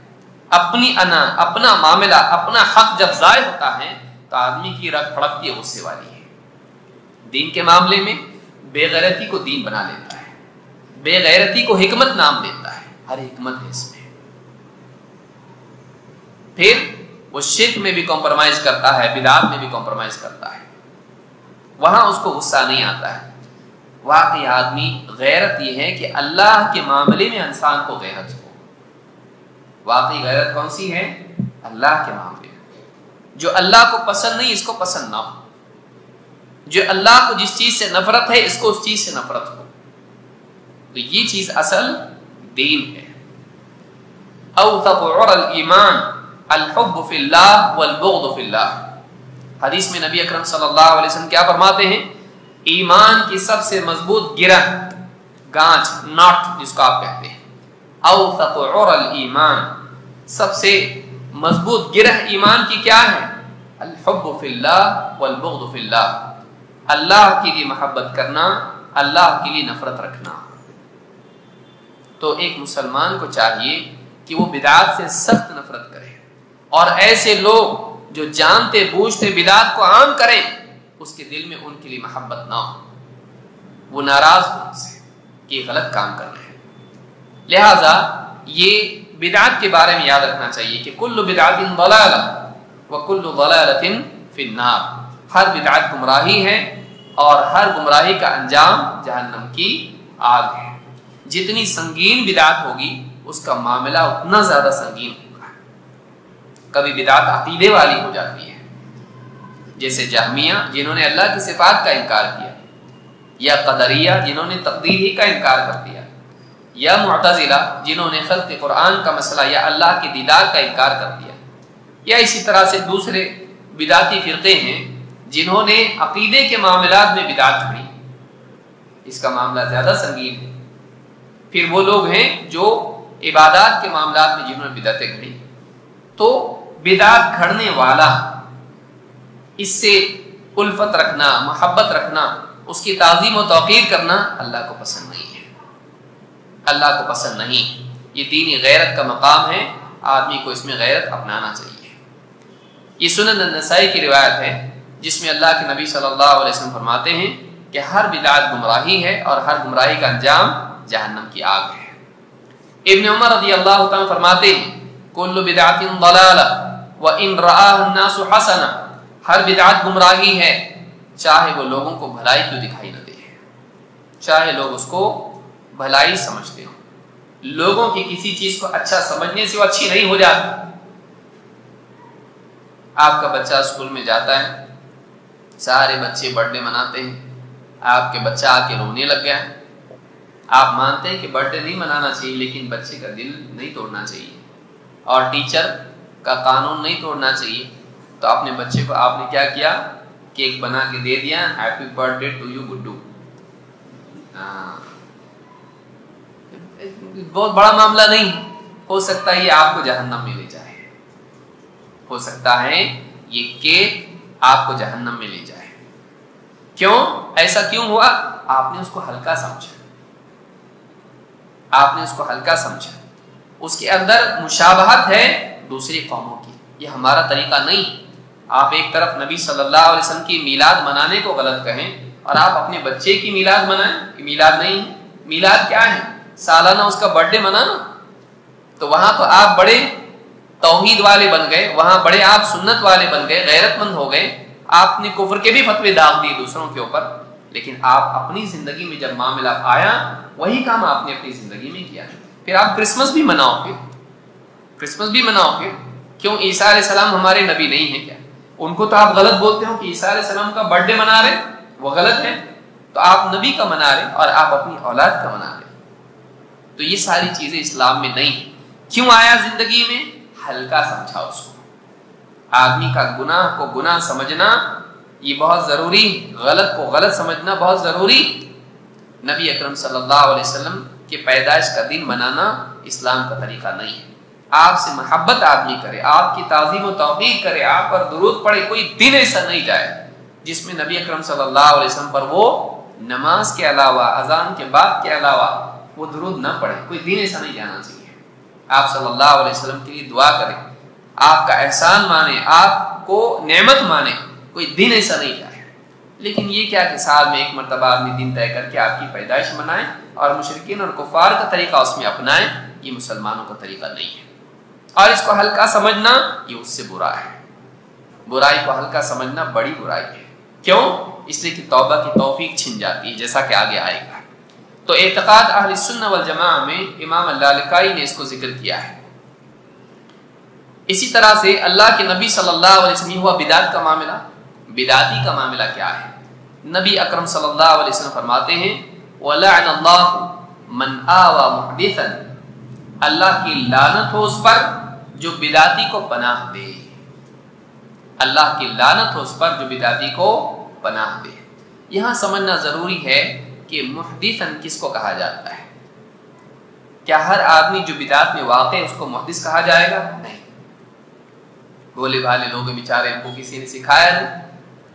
اپنی انا، اپنا معاملہ، اپنا حق جب ضائع ہوتا ہے تو آدمی کی رگ پھڑکتی ہے غصے والی ہے۔ دین کے معاملے میں بے غیرتی کو دین بنا لیتا ہے، بے غیرتی کو حکمت نام دیتا ہے، ہر حکمت ہے اس میں۔ پھر وہ شرک میں بھی کمپرومائز کرتا ہے، بدعات میں بھی کمپرومائز کرتا ہے، وہاں اس کو غصہ نہیں آتا ہے۔ واقعی آدمی غیرت یہ ہے کہ اللہ کے معاملے میں انسان کو غیرت ہو۔ واقعی غیرت کون سی ہے؟ اللہ کے معاملے میں، جو اللہ کو پسند نہیں اس کو پسند نہ ہو، جو اللہ کو جس چیز سے نفرت ہے اس کو اس چیز سے نفرت ہو، تو یہ چیز اصل دین ہے۔ اوثق عرى الایمان الحب فی اللہ والبغض فی اللہ، حدیث میں نبی اکرم صلی اللہ علیہ وسلم کیا فرماتے ہیں؟ ایمان کی سب سے مضبوط گرہ، گانچ، ناٹ جس کو آپ کہتے ہیں، اوثق عرى الایمان، سب سے مضبوط گرہ ایمان کی کیا ہے؟ الحب فی اللہ والبغض فی اللہ، اللہ کے لیے محبت کرنا، اللہ کے لیے نفرت رکھنا۔ تو ایک مسلمان کو چاہیے کہ وہ بدعات سے سخت نفرت کرے، اور ایسے لوگ جو جانتے بوجھتے بدعات کو عام کریں اس کے دل میں ان کے لیے محبت نہ ہو، وہ ناراض ہو ان سے کہ غلط کام کر رہے ہیں۔ لہذا یہ بدعات کے بارے میں یاد رکھنا چاہیے کہ کل بدعت ضلالہ وکل ضلالۃ فی النار، ہر بدعت گمراہی ہے اور ہر گمراہی کا انجام جہنم کی آگ ہے۔ جتنی سنگین بدعت ہوگی اس کا معاملہ اتنا زیادہ سنگین ہوگا۔ کبھی بدعت عقیدے والی ہو جاتی ہے، جیسے جہمیہ جنہوں نے اللہ کی صفات کا انکار کیا، یا قدریہ جنہوں نے تقدیر ہی کا انکار کر دیا، یا معتزلہ جنہوں نے خلق قرآن کا مسئلہ یا اللہ کے دیدار کا انکار کر دیا، یا اسی طرح سے دوسرے بدعتی فرقے ہیں جنہوں نے عقیدے کے معاملات میں بدعت کھڑی، اس کا معاملہ زیادہ سنگین ہے۔ پھر وہ لوگ ہیں جو عبادات کے معاملات میں جنہوں نے بدعتیں گھڑی۔ تو بدعت گھڑنے والا، اس سے الفت رکھنا، محبت رکھنا، اس کی تعظیم و توقیر کرنا اللہ کو پسند نہیں ہے، اللہ کو پسند نہیں۔ یہ دینی غیرت کا مقام ہے، آدمی کو اس میں غیرت اپنانا چاہیے۔ یہ سنن النسائی کی روایت ہے جس میں اللہ کے نبی صلی اللہ علیہ وسلم فرماتے ہیں کہ ہر بدعت گمراہی ہے اور ہر گمراہی کا انجام جہنم کی آگ ہے۔ ابن عمر رضی اللہ تعالیٰ فرماتے ہیں کل بدعت ضلالہ وان رآہ الناس حسنہ، ہر بدعت گمراہی ہے چاہے وہ لوگوں کو بھلائی کیوں دکھائی نہ دے، چاہے لوگ اس کو بھلائی سمجھتے ہوں۔ لوگوں کی کسی چیز کو اچھا سمجھنے سے وہ اچھی نہیں ہو جاتی۔ آپ کا بچہ اسکول میں جاتا ہے، سارے بچے برتھ ڈے مناتے ہیں، آپ کے بچہ آ کے رونے لگ گیا، آپ مانتے ہیں کہ برتھ ڈے نہیں منانا چاہیے لیکن بچے کا دل نہیں توڑنا چاہیے، اور ٹیچر کا قانون نہیں توڑنا چاہیے، تو اپنے بچے کو آپ نے کیا کیا، کیک بنا کے دے دیا، happy birthday to you Guddu. بہت بڑا معاملہ نہیں، ہو سکتا ہے یہ آپ کو جہنم میں لے جائے، ہو سکتا ہے یہ کیک آپ کو جہنم میں لے جائے۔ کیوں ایسا کیوں ہوا؟ آپ نے اس کو ہلکا سمجھا، آپ نے اس کو ہلکا سمجھا، اس کے اندر مشابہت ہے دوسری قوموں کی، یہ ہمارا طریقہ نہیں۔ آپ ایک طرف نبی صلی اللہ علیہ وسلم کی میلاد منانے کو غلط کہیں اور آپ اپنے بچے کی میلاد منائیں، یہ میلاد نہیں ہے۔ میلاد کیا ہے؟ سالانہ اس کا برتھ ڈے منانا۔ تو وہاں تو آپ بڑے توحید والے بن گئے، وہاں بڑے آپ سنت والے بن گئے، غیرت مند ہو گئے، آپ نے کفر کے بھی فتوے داغ دیے دوسروں کے اوپر، لیکن آپ اپنی زندگی میں جب معاملہ آیا وہی کام آپ نے اپنی زندگی میں کیا۔ پھر آپ کرسمس بھی مناؤ، پھر کرسمس بھی مناؤ، پھر کیوں؟ عیسیٰ علیہ السلام ہمارے نبی نہیں ہیں کیا؟ ان کو تو آپ غلط بولتے ہو کہ عیسیٰ علیہ السلام کا برتھ ڈے منا رہے، وہ غلط ہے، تو آپ نبی کا منا رہے اور آپ اپنی اولاد کا منا رہے۔ تو یہ ساری چیزیں اسلام میں نہیں ہیں۔ کیوں آیا زندگی میں؟ ہلکا سمجھا اس کو۔ آدمی کا گناہ کو گناہ سمجھنا یہ بہت ضروری، غلط کو غلط سمجھنا بہت ضروری۔ نبی اکرم صلی اللہ علیہ وسلم کے پیدائش کا دن منانا اسلام کا طریقہ نہیں ہے۔ آپ سے محبت آدمی کرے، آپ کی تعظیم و توقیر کرے، آپ پر درود پڑھے، کوئی دن ایسا نہیں جائے جس میں نبی اکرم صلی اللہ علیہ وسلم پر وہ نماز کے علاوہ، اذان کے بعد کے علاوہ وہ درود نہ پڑھے، کوئی دن ایسا نہیں جانا چاہیے۔ آپ صلی اللہ علیہ وسلم کے لیے دعا کریں، آپ کا احسان مانے، آپ کو نعمت مانے، کوئی دن ایسا نہیں جائے۔ لیکن یہ کیا کہ سال میں ایک مرتبہ آدمی دن طے کر کے آپ کی پیدائش منائیں اور مشرکین اور کفار کا طریقہ اس میں اپنائیں، یہ مسلمانوں کا طریقہ نہیں ہے۔ اور اس کو ہلکا سمجھنا یہ اس سے برا ہے۔ برائی کو ہلکا سمجھنا بڑی برائی ہے۔ کیوں؟ اس لیے کہ توبہ کی توفیق چھن جاتی ہے، جیسا کہ آگے آئے گا۔ تو اعتقاد اہل سنہ والجماعہ میں امام اللالکائی نے اس کو ذکر کیا ہے۔ اسی طرح سے اللہ کے نبی صلی اللہ علیہ وسلم ہوا بدعت کا معاملہ، بدعتی کا معاملہ کیا ہے؟ نبی اکرم صلی اللہ علیہ وسلم فرماتے ہیں وَلَعْنَ اللَّهُ مَنْ آوَى مُحْدِثًا، اللہ کی لعنت ہو اس پر جو بدعتی کو پناہ دے، اللہ کی لعنت ہو اس پر جو بدعتی کو پناہ دے۔ یہاں سمجھنا ضروری ہے کہ محدثاً کس کو کہا جاتا ہے؟ کیا ہر آدمی جو بدعت میں واقع ہے اس کو محدث کہا جائے گا؟ نہیں۔ بولے بھالے لوگ بیچارے، ان کو کسی نے سکھایا نہیں،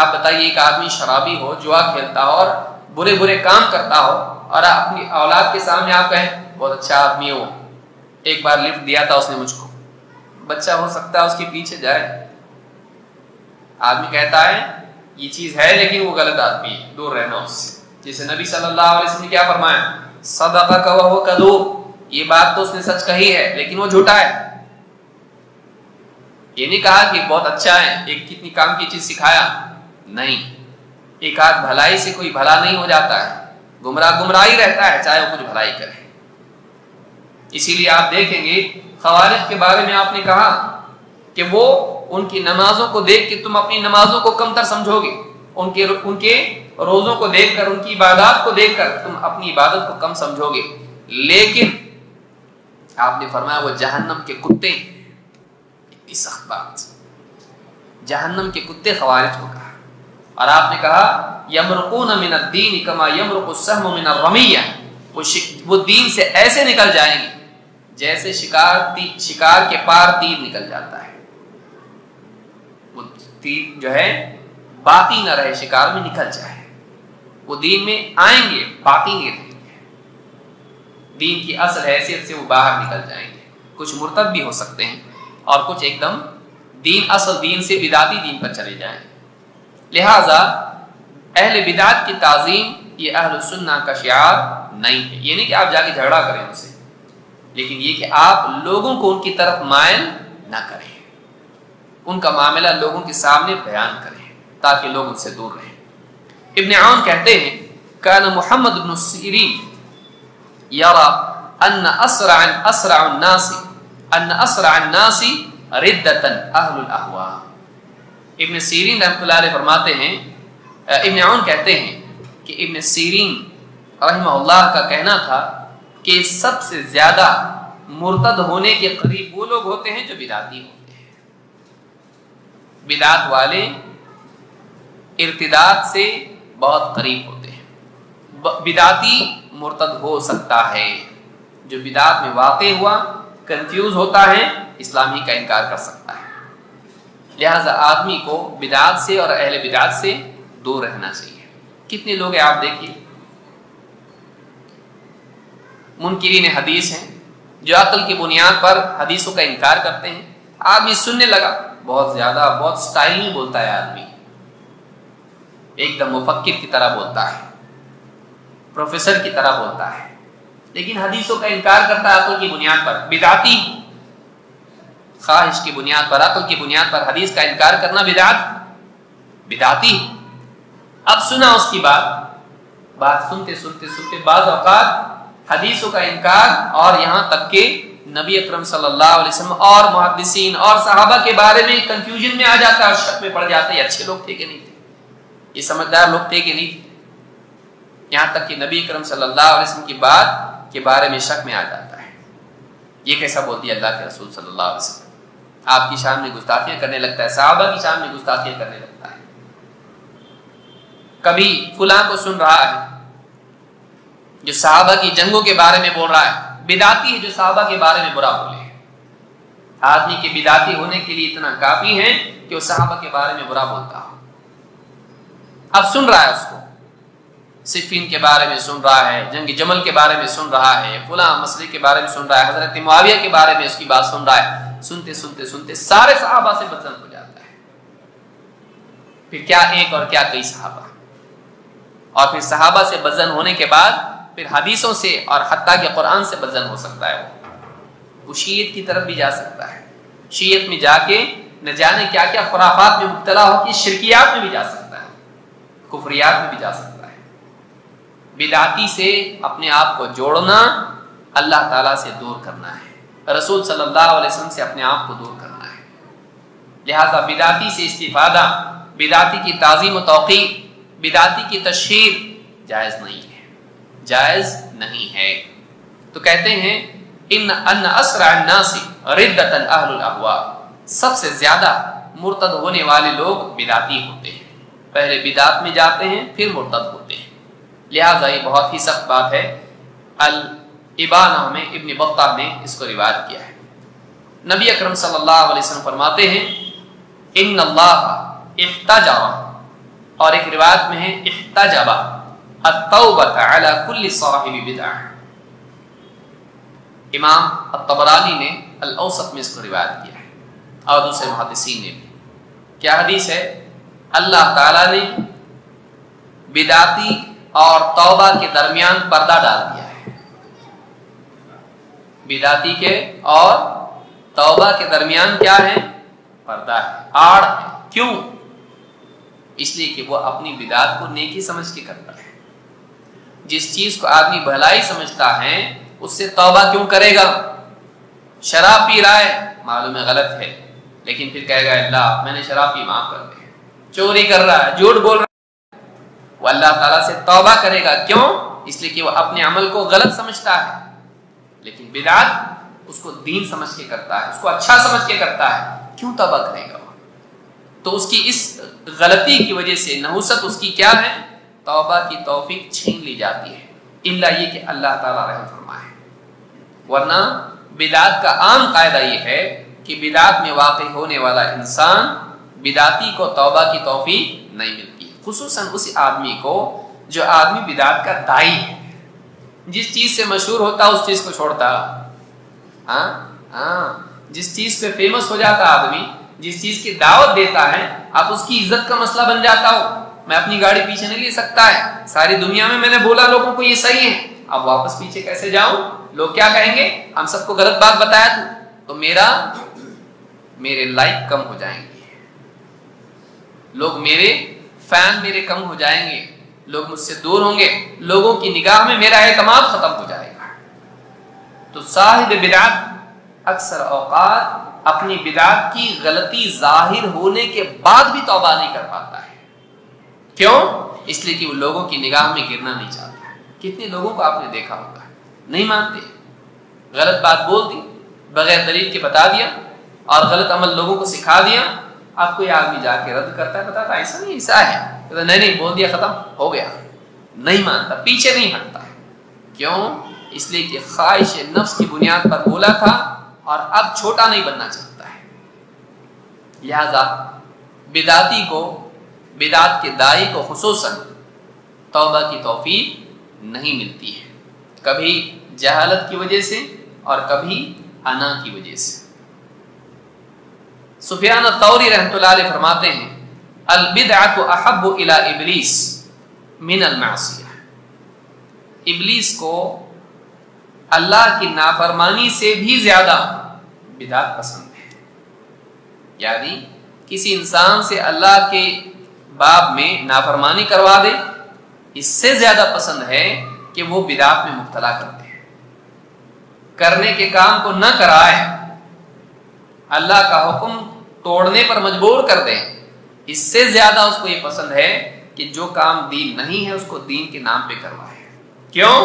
آپ بتائیے ایک آدمی شرابی ہو، جوا کھیلتا ہو اور برے برے کام کرتا ہو، اور اپنی اولاد کے سامنے آپ کہیں بہت اچھا آدمی ہو، ایک بار لفٹ دیا تھا اس نے مجھ کو، بچہ ہو سکتا ہے اس کے پیچھے جائے، آدمی کہتا ہے یہ چیز ہے لیکن وہ غلط آدمی ہے، دور رہنا اس سے۔ جیسے نبی صلی اللہ علیہ وسلم نے کیا فرمایا، صدقک وہو کذوب، یہ بات تو اس نے سچ کہی ہے لیکن وہ جھوٹا ہے۔ یہ نہیں کہا کہ بہت اچھا ہے، ایک کتنی کام کی چیز سکھایا، نہیں، ایک آدھ بھلائی سے کوئی بھلا نہیں ہو جاتا ہے، گمراہی رہتا ہے چاہے وہ کچھ بھلائی کرے۔ اسی لیے آپ دیکھیں گے خوارج کے بارے میں آپ نے کہا کہ وہ ان کی نمازوں کو دیکھ کے تم اپنی نمازوں کو کمتر سمجھو گے، ان کے روزوں کو دیکھ کر، ان کی عبادات کو دیکھ کر تم اپنی عبادت کو کم سمجھو گے، لیکن آپ نے فرمایا وہ جہنم کے کتے، اتنی سخت بات، جہنم کے کتے خوارج کو کہا۔ اور آپ نے کہا یمرقون من الدین کما یمرق السهم من الرمیہ، وہ دین سے ایسے نکل جائیں گے جیسے شکار کے پار تیر نکل جاتا ہے، وہ تیر جو ہے باقی نہ رہے، شکار میں نکل جائے، وہ دین میں آئیں گے باقی نہیں رہیں گے، دین کی اصل حیثیت سے وہ باہر نکل جائیں گے، کچھ مرتد بھی ہو سکتے ہیں اور کچھ ایک دم اصل دین سے بدعتی دین پر چلے جائیں۔ لہذا اہل بدعت کی تعظیم یہ اہل السنہ کا شعار نہیں ہے، یہ نہیں کہ آپ جا کے جھگڑا کریں ان سے، لیکن یہ کہ آپ لوگوں کو ان کی طرف مائل نہ کریں، ان کا معاملہ لوگوں کے سامنے بیان کریں تاکہ لوگ ان سے دور رہیں۔ ابن عون کہتے ہیں کان محمد بن سیرین یرا ان اسرع الناس ردتا اہل الاہواء۔ ابن سیرین رحمۃ اللہ علیہ فرماتے ہیں، ابن عون کہتے ہیں کہ ابن سیرین رحمہ اللہ کا کہنا تھا کہ سب سے زیادہ مرتد ہونے کے قریب وہ لوگ ہوتے ہیں جو بدعتی ہوتے ہیں، بدعت والے ارتداد سے بہت قریب ہوتے ہیں، بدعتی مرتد ہو سکتا ہے، جو بدعت میں واقع ہوا کنفیوز ہوتا ہے اسلام ہی کا انکار کر سکتا ہے۔ لہذا آدمی کو بدعت سے اور اہل بدعت سے دور رہنا چاہیے۔ کتنے لوگ ہیں آپ دیکھیے منکرین حدیث ہیں جو عقل کی بنیاد پر حدیثوں کا انکار کرتے ہیں، آدمی سننے لگا بہت زیادہ، بہت سٹائل میں بولتا ہے آدمی، ایک دم مفکر کی طرح بولتا ہے، پروفیسر کی طرح بولتا ہے، لیکن حدیثوں کا انکار کرتا ہے عقل کی بنیاد پر، بدعتی، خواہش کی بنیاد پر، عقل کی بنیاد پر حدیث کا انکار کرنا بدعتی۔ اب سنا اس کی بات سنتے سنتے بعض اوقات حدیثوں کا انکار اور یہاں تک کہ نبی اکرم صلی اللہ علیہ وسلم اور محدثین اور صحابہ کے بارے میں کنفیوژن میں آ جاتا ہے اور شک میں پڑ جاتا ہے، یہ اچھے لوگ تھے کہ نہیں تھے، یہ سمجھدار لوگ تھے کہ نہیں تھے، یہاں تک کہ نبی اکرم صلی اللہ علیہ وسلم کی بات کے بارے میں شک میں آ جاتا ہے، یہ کیسا بول دیا اللہ کے رسول صلی اللہ علیہ وسلم، آپ کی شان میں گستاخیاں کرنے لگتا ہے، صحابہ کی شان میں گستاخیاں کرنے لگتا ہے، کبھی فلاں کو سن رہا ہے جو صحابہ کی جنگوں کے بارے میں بول رہا ہے، بدعتی ہے جو صحابہ کے بارے میں برا بولے، آدمی کے بدعتی ہونے کے لیے اتنا کافی ہے کہ وہ صحابہ کے بارے میں برا بولتا ہو، اب سن رہا ہے اس کو، صفین کے بارے میں سن رہا ہے، جنگ جمل کے بارے میں سن رہا ہے، فلاں مسئلے کے بارے میں سن رہا ہے، حضرت معاویہ کے بارے میں اس کی بات سن رہا ہے، سنتے سارے صحابہ سے بدظن ہو جاتا ہے، پھر کیا ایک اور کیا کئی صحابہ، اور پھر صحابہ سے بدظن ہونے کے بعد پھر حدیثوں سے اور حتیٰ کہ قرآن سے بدظن ہو سکتا ہے، وہ شیعت کی طرف بھی جا سکتا ہے، شیعت میں جا کے نہ جانے کیا کیا خرافات میں مبتلا ہو کے شرکیات میں بھی جا سکتا ہے، کفریات میں بھی جا سکتا ہے۔ بدعتی سے اپنے آپ کو جوڑنا اللہ تعالیٰ سے دور کرنا ہے، رسول صلی اللہ علیہ وسلم سے اپنے آپ کو دور کرنا ہے، لہذا بدعتی سے استفادہ، بدعتی کی تعظیم و توقیر، بدعتی کی تشہیر جائز نہیں ہے، جائز نہیں ہے۔ تو کہتے ہیں ان اسرع الناس ردۃ اہل الاہواء، سب سے زیادہ مرتد ہونے والے لوگ بدعتی ہوتے ہیں، پہلے بدعت میں جاتے ہیں پھر مرتد ہوتے ہیں، لہذا یہ بہت ہی سخت بات ہے۔ الابانہ میں ابن بطہ نے اس کو روایت کیا ہے، نبی اکرم صلی اللہ علیہ وسلم فرماتے ہیں ان اللہ احتجر اور ایک روایت میں ہے احتجب التوبۃ علی کل صاحب بدعہ. امام الطبرانی نے الاوسط میں اس کو روایت کیا ہے اور دوسرے محدثین نے بھی. کیا حدیث ہے؟ اللہ تعالیٰ نے بدعتی اور توبہ کے درمیان پردہ ڈال دیا ہے. بدعتی کے اور توبہ کے درمیان کیا ہے؟ پردہ ہے، آڑ ہے. کیوں؟ اس لیے کہ وہ اپنی بدعت کو نیکی سمجھ کے کرتا ہے. جس چیز کو آدمی بھلائی سمجھتا ہے اس سے توبہ کیوں کرے گا؟ شراب پی رہا ہے، معلوم ہے غلط ہے، لیکن پھر کہے گا اللہ میں نے شراب پی معاف کر دے. چوری کر رہا ہے، جھوٹ بول رہا ہے، وہ اللہ تعالیٰ سے توبہ کرے گا. کیوں؟ اس لیے کہ وہ اپنے عمل کو غلط سمجھتا ہے. لیکن بدعت اس کو دین سمجھ کے کرتا ہے، اس کو اچھا سمجھ کے کرتا ہے. کیوں توبہ کرے گا؟ تو اس کی اس غلطی کی وجہ سے نحوست اس کی کیا ہے؟ توبہ کی توفیق چھین لی جاتی ہے، الا یہ کہ اللہ تعالیٰ رحم فرمائے. ورنہ بدعت کا عام قاعدہ یہ ہے کہ بدعت میں واقع ہونے والا انسان بدعتی کو توبہ کی توفیق نہیں ملتی. خصوصاً اس آدمی کو جو آدمی بدعت کا دائی ہے، جس چیز سے مشہور ہوتا اس چیز کو چھوڑتا. جس چیز پہ فیمس ہو جاتا آدمی، جس چیز کی دعوت دیتا ہے، اب اس کی عزت کا مسئلہ بن جاتا ہو. میں اپنی گاڑی پیچھے نہیں لے سکتا ہے، ساری دنیا میں نے بولا لوگوں کو یہ صحیح ہے، اب واپس پیچھے کیسے جاؤں؟ لوگ کیا کہیں گے؟ ہم سب کو غلط بات بتایا تو میرے لائک کم ہو جائیں گے، لوگ میرے فین میرے کم ہو جائیں گے، لوگ مجھ سے دور ہوں گے، لوگوں کی نگاہ میں میرا اعتماد ختم ہو جائے گا. تو صاحب بدعت اکثر اوقات اپنی بدعت کی غلطی ظاہر ہونے کے بعد بھی توبہ نہیں کر پاتا ہے. کیوں؟ اس لیے کہ وہ لوگوں کی نگاہ میں گرنا نہیں چاہتا. کتنے لوگوں کو آپ نے دیکھا ہوگا نہیں مانتے، غلط بات بول دی، بغیر دلیل کے بتا دیا اور غلط عمل لوگوں کو سکھا دیا. آپ کوئی آدمی جا کے رد کرتا ہے، بتاتا ایسا نہیں ایسا ہے، نہیں بول دیا ختم ہو گیا. نہیں مانتا، پیچھے نہیں ہٹتا. کیوں؟ اس لیے کہ خواہش نفس کی بنیاد پر بولا تھا اور اب چھوٹا نہیں بننا چاہتا ہے. لہذا بدعتی کو، بدعت کے دائی کو خصوصاً توبہ کی توفیق نہیں ملتی ہے، کبھی جہالت کی وجہ سے اور کبھی انا کی وجہ سے. سفیان الثوری رحمۃ اللہ علیہ فرماتے ہیں البدعۃ احب الی ابلیس من المعصیہ. ابلیس کو اللہ کی نافرمانی سے بھی زیادہ بدعت پسند ہے. یعنی کسی انسان سے اللہ کے باب میں نافرمانی کروا دے، اس سے زیادہ پسند ہے کہ وہ بدعت میں مبتلا کرتے ہیں، کرنے کے کام کو نہ کرائے، اللہ کا حکم توڑنے پر مجبور کر دیں. اس سے زیادہ اس کو یہ پسند ہے کہ جو کام دین نہیں ہے اس کو دین کے نام پہ کروائے. کیوں؟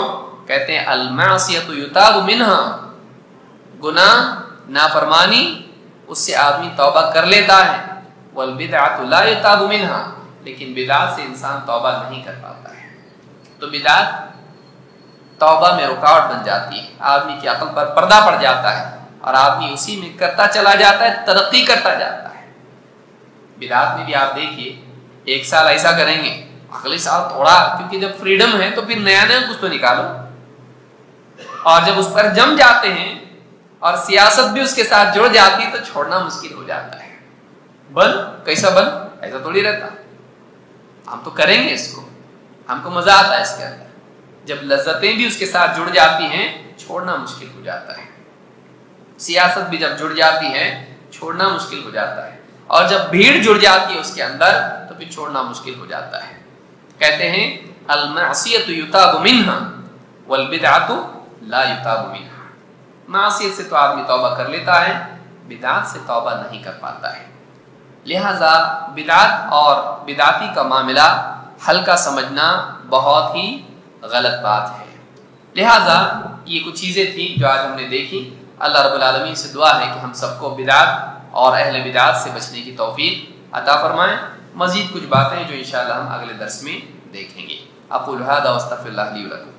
کہتے ہیں المعصیۃ یتاب منہا، گناہ نافرمانی اس سے آدمی توبہ کر لیتا ہے، والبدعۃ لا یتاب منہا، لیکن بدعت سے انسان توبہ نہیں کر پاتا ہے. تو بدعت توبہ میں رکاوٹ بن جاتی ہے، آدمی کی عقل پر پردہ پڑ جاتا ہے اور آدمی اسی میں کرتا چلا جاتا ہے، ترقی کرتا جاتا ہے. بدعت میں بھی آپ دیکھیے 1 سال ایسا کریں گے، اگلے سال تھوڑا، کیونکہ جب فریڈم ہے تو پھر نیا کچھ تو نکالو. اور جب اس پر جم جاتے ہیں اور سیاست بھی اس کے ساتھ جڑ جاتی ہے تو چھوڑنا مشکل ہو جاتا ہے. بن کیسا بن ایسا تھوڑی رہتا، ہم تو کریں گے اس کو، ہم کو مزہ آتا ہے اس کے اندر. جب لذتیں بھی اس کے ساتھ جڑ جاتی ہیں چھوڑنا مشکل ہو جاتا ہے. سیاست بھی جب جڑ جاتی ہے چھوڑنا مشکل ہو جاتا ہے، اور جب بھیڑ جڑ جاتی ہے اس کے اندر تو پھر چھوڑنا مشکل ہو جاتا ہے. کہتے ہیں المعصیۃ یتاب منہا والبدعۃ لا یتاب منہا. معصیت سے تو آدمی توبہ کر لیتا ہے، بدعت سے توبہ نہیں کر پاتا ہے. لہذا بدعت اور بدعتی کا معاملہ ہلکا سمجھنا بہت ہی غلط بات ہے. لہذا یہ کچھ چیزیں تھیں جو آج ہم نے دیکھی. اللہ رب العالمین سے دعا ہے کہ ہم سب کو بدعت اور اہل بدعت سے بچنے کی توفیق عطا فرمائیں. مزید کچھ باتیں جو انشاءاللہ ہم اگلے درس میں دیکھیں گے. اقول ھذا واستغفر اللہ لی ولکم.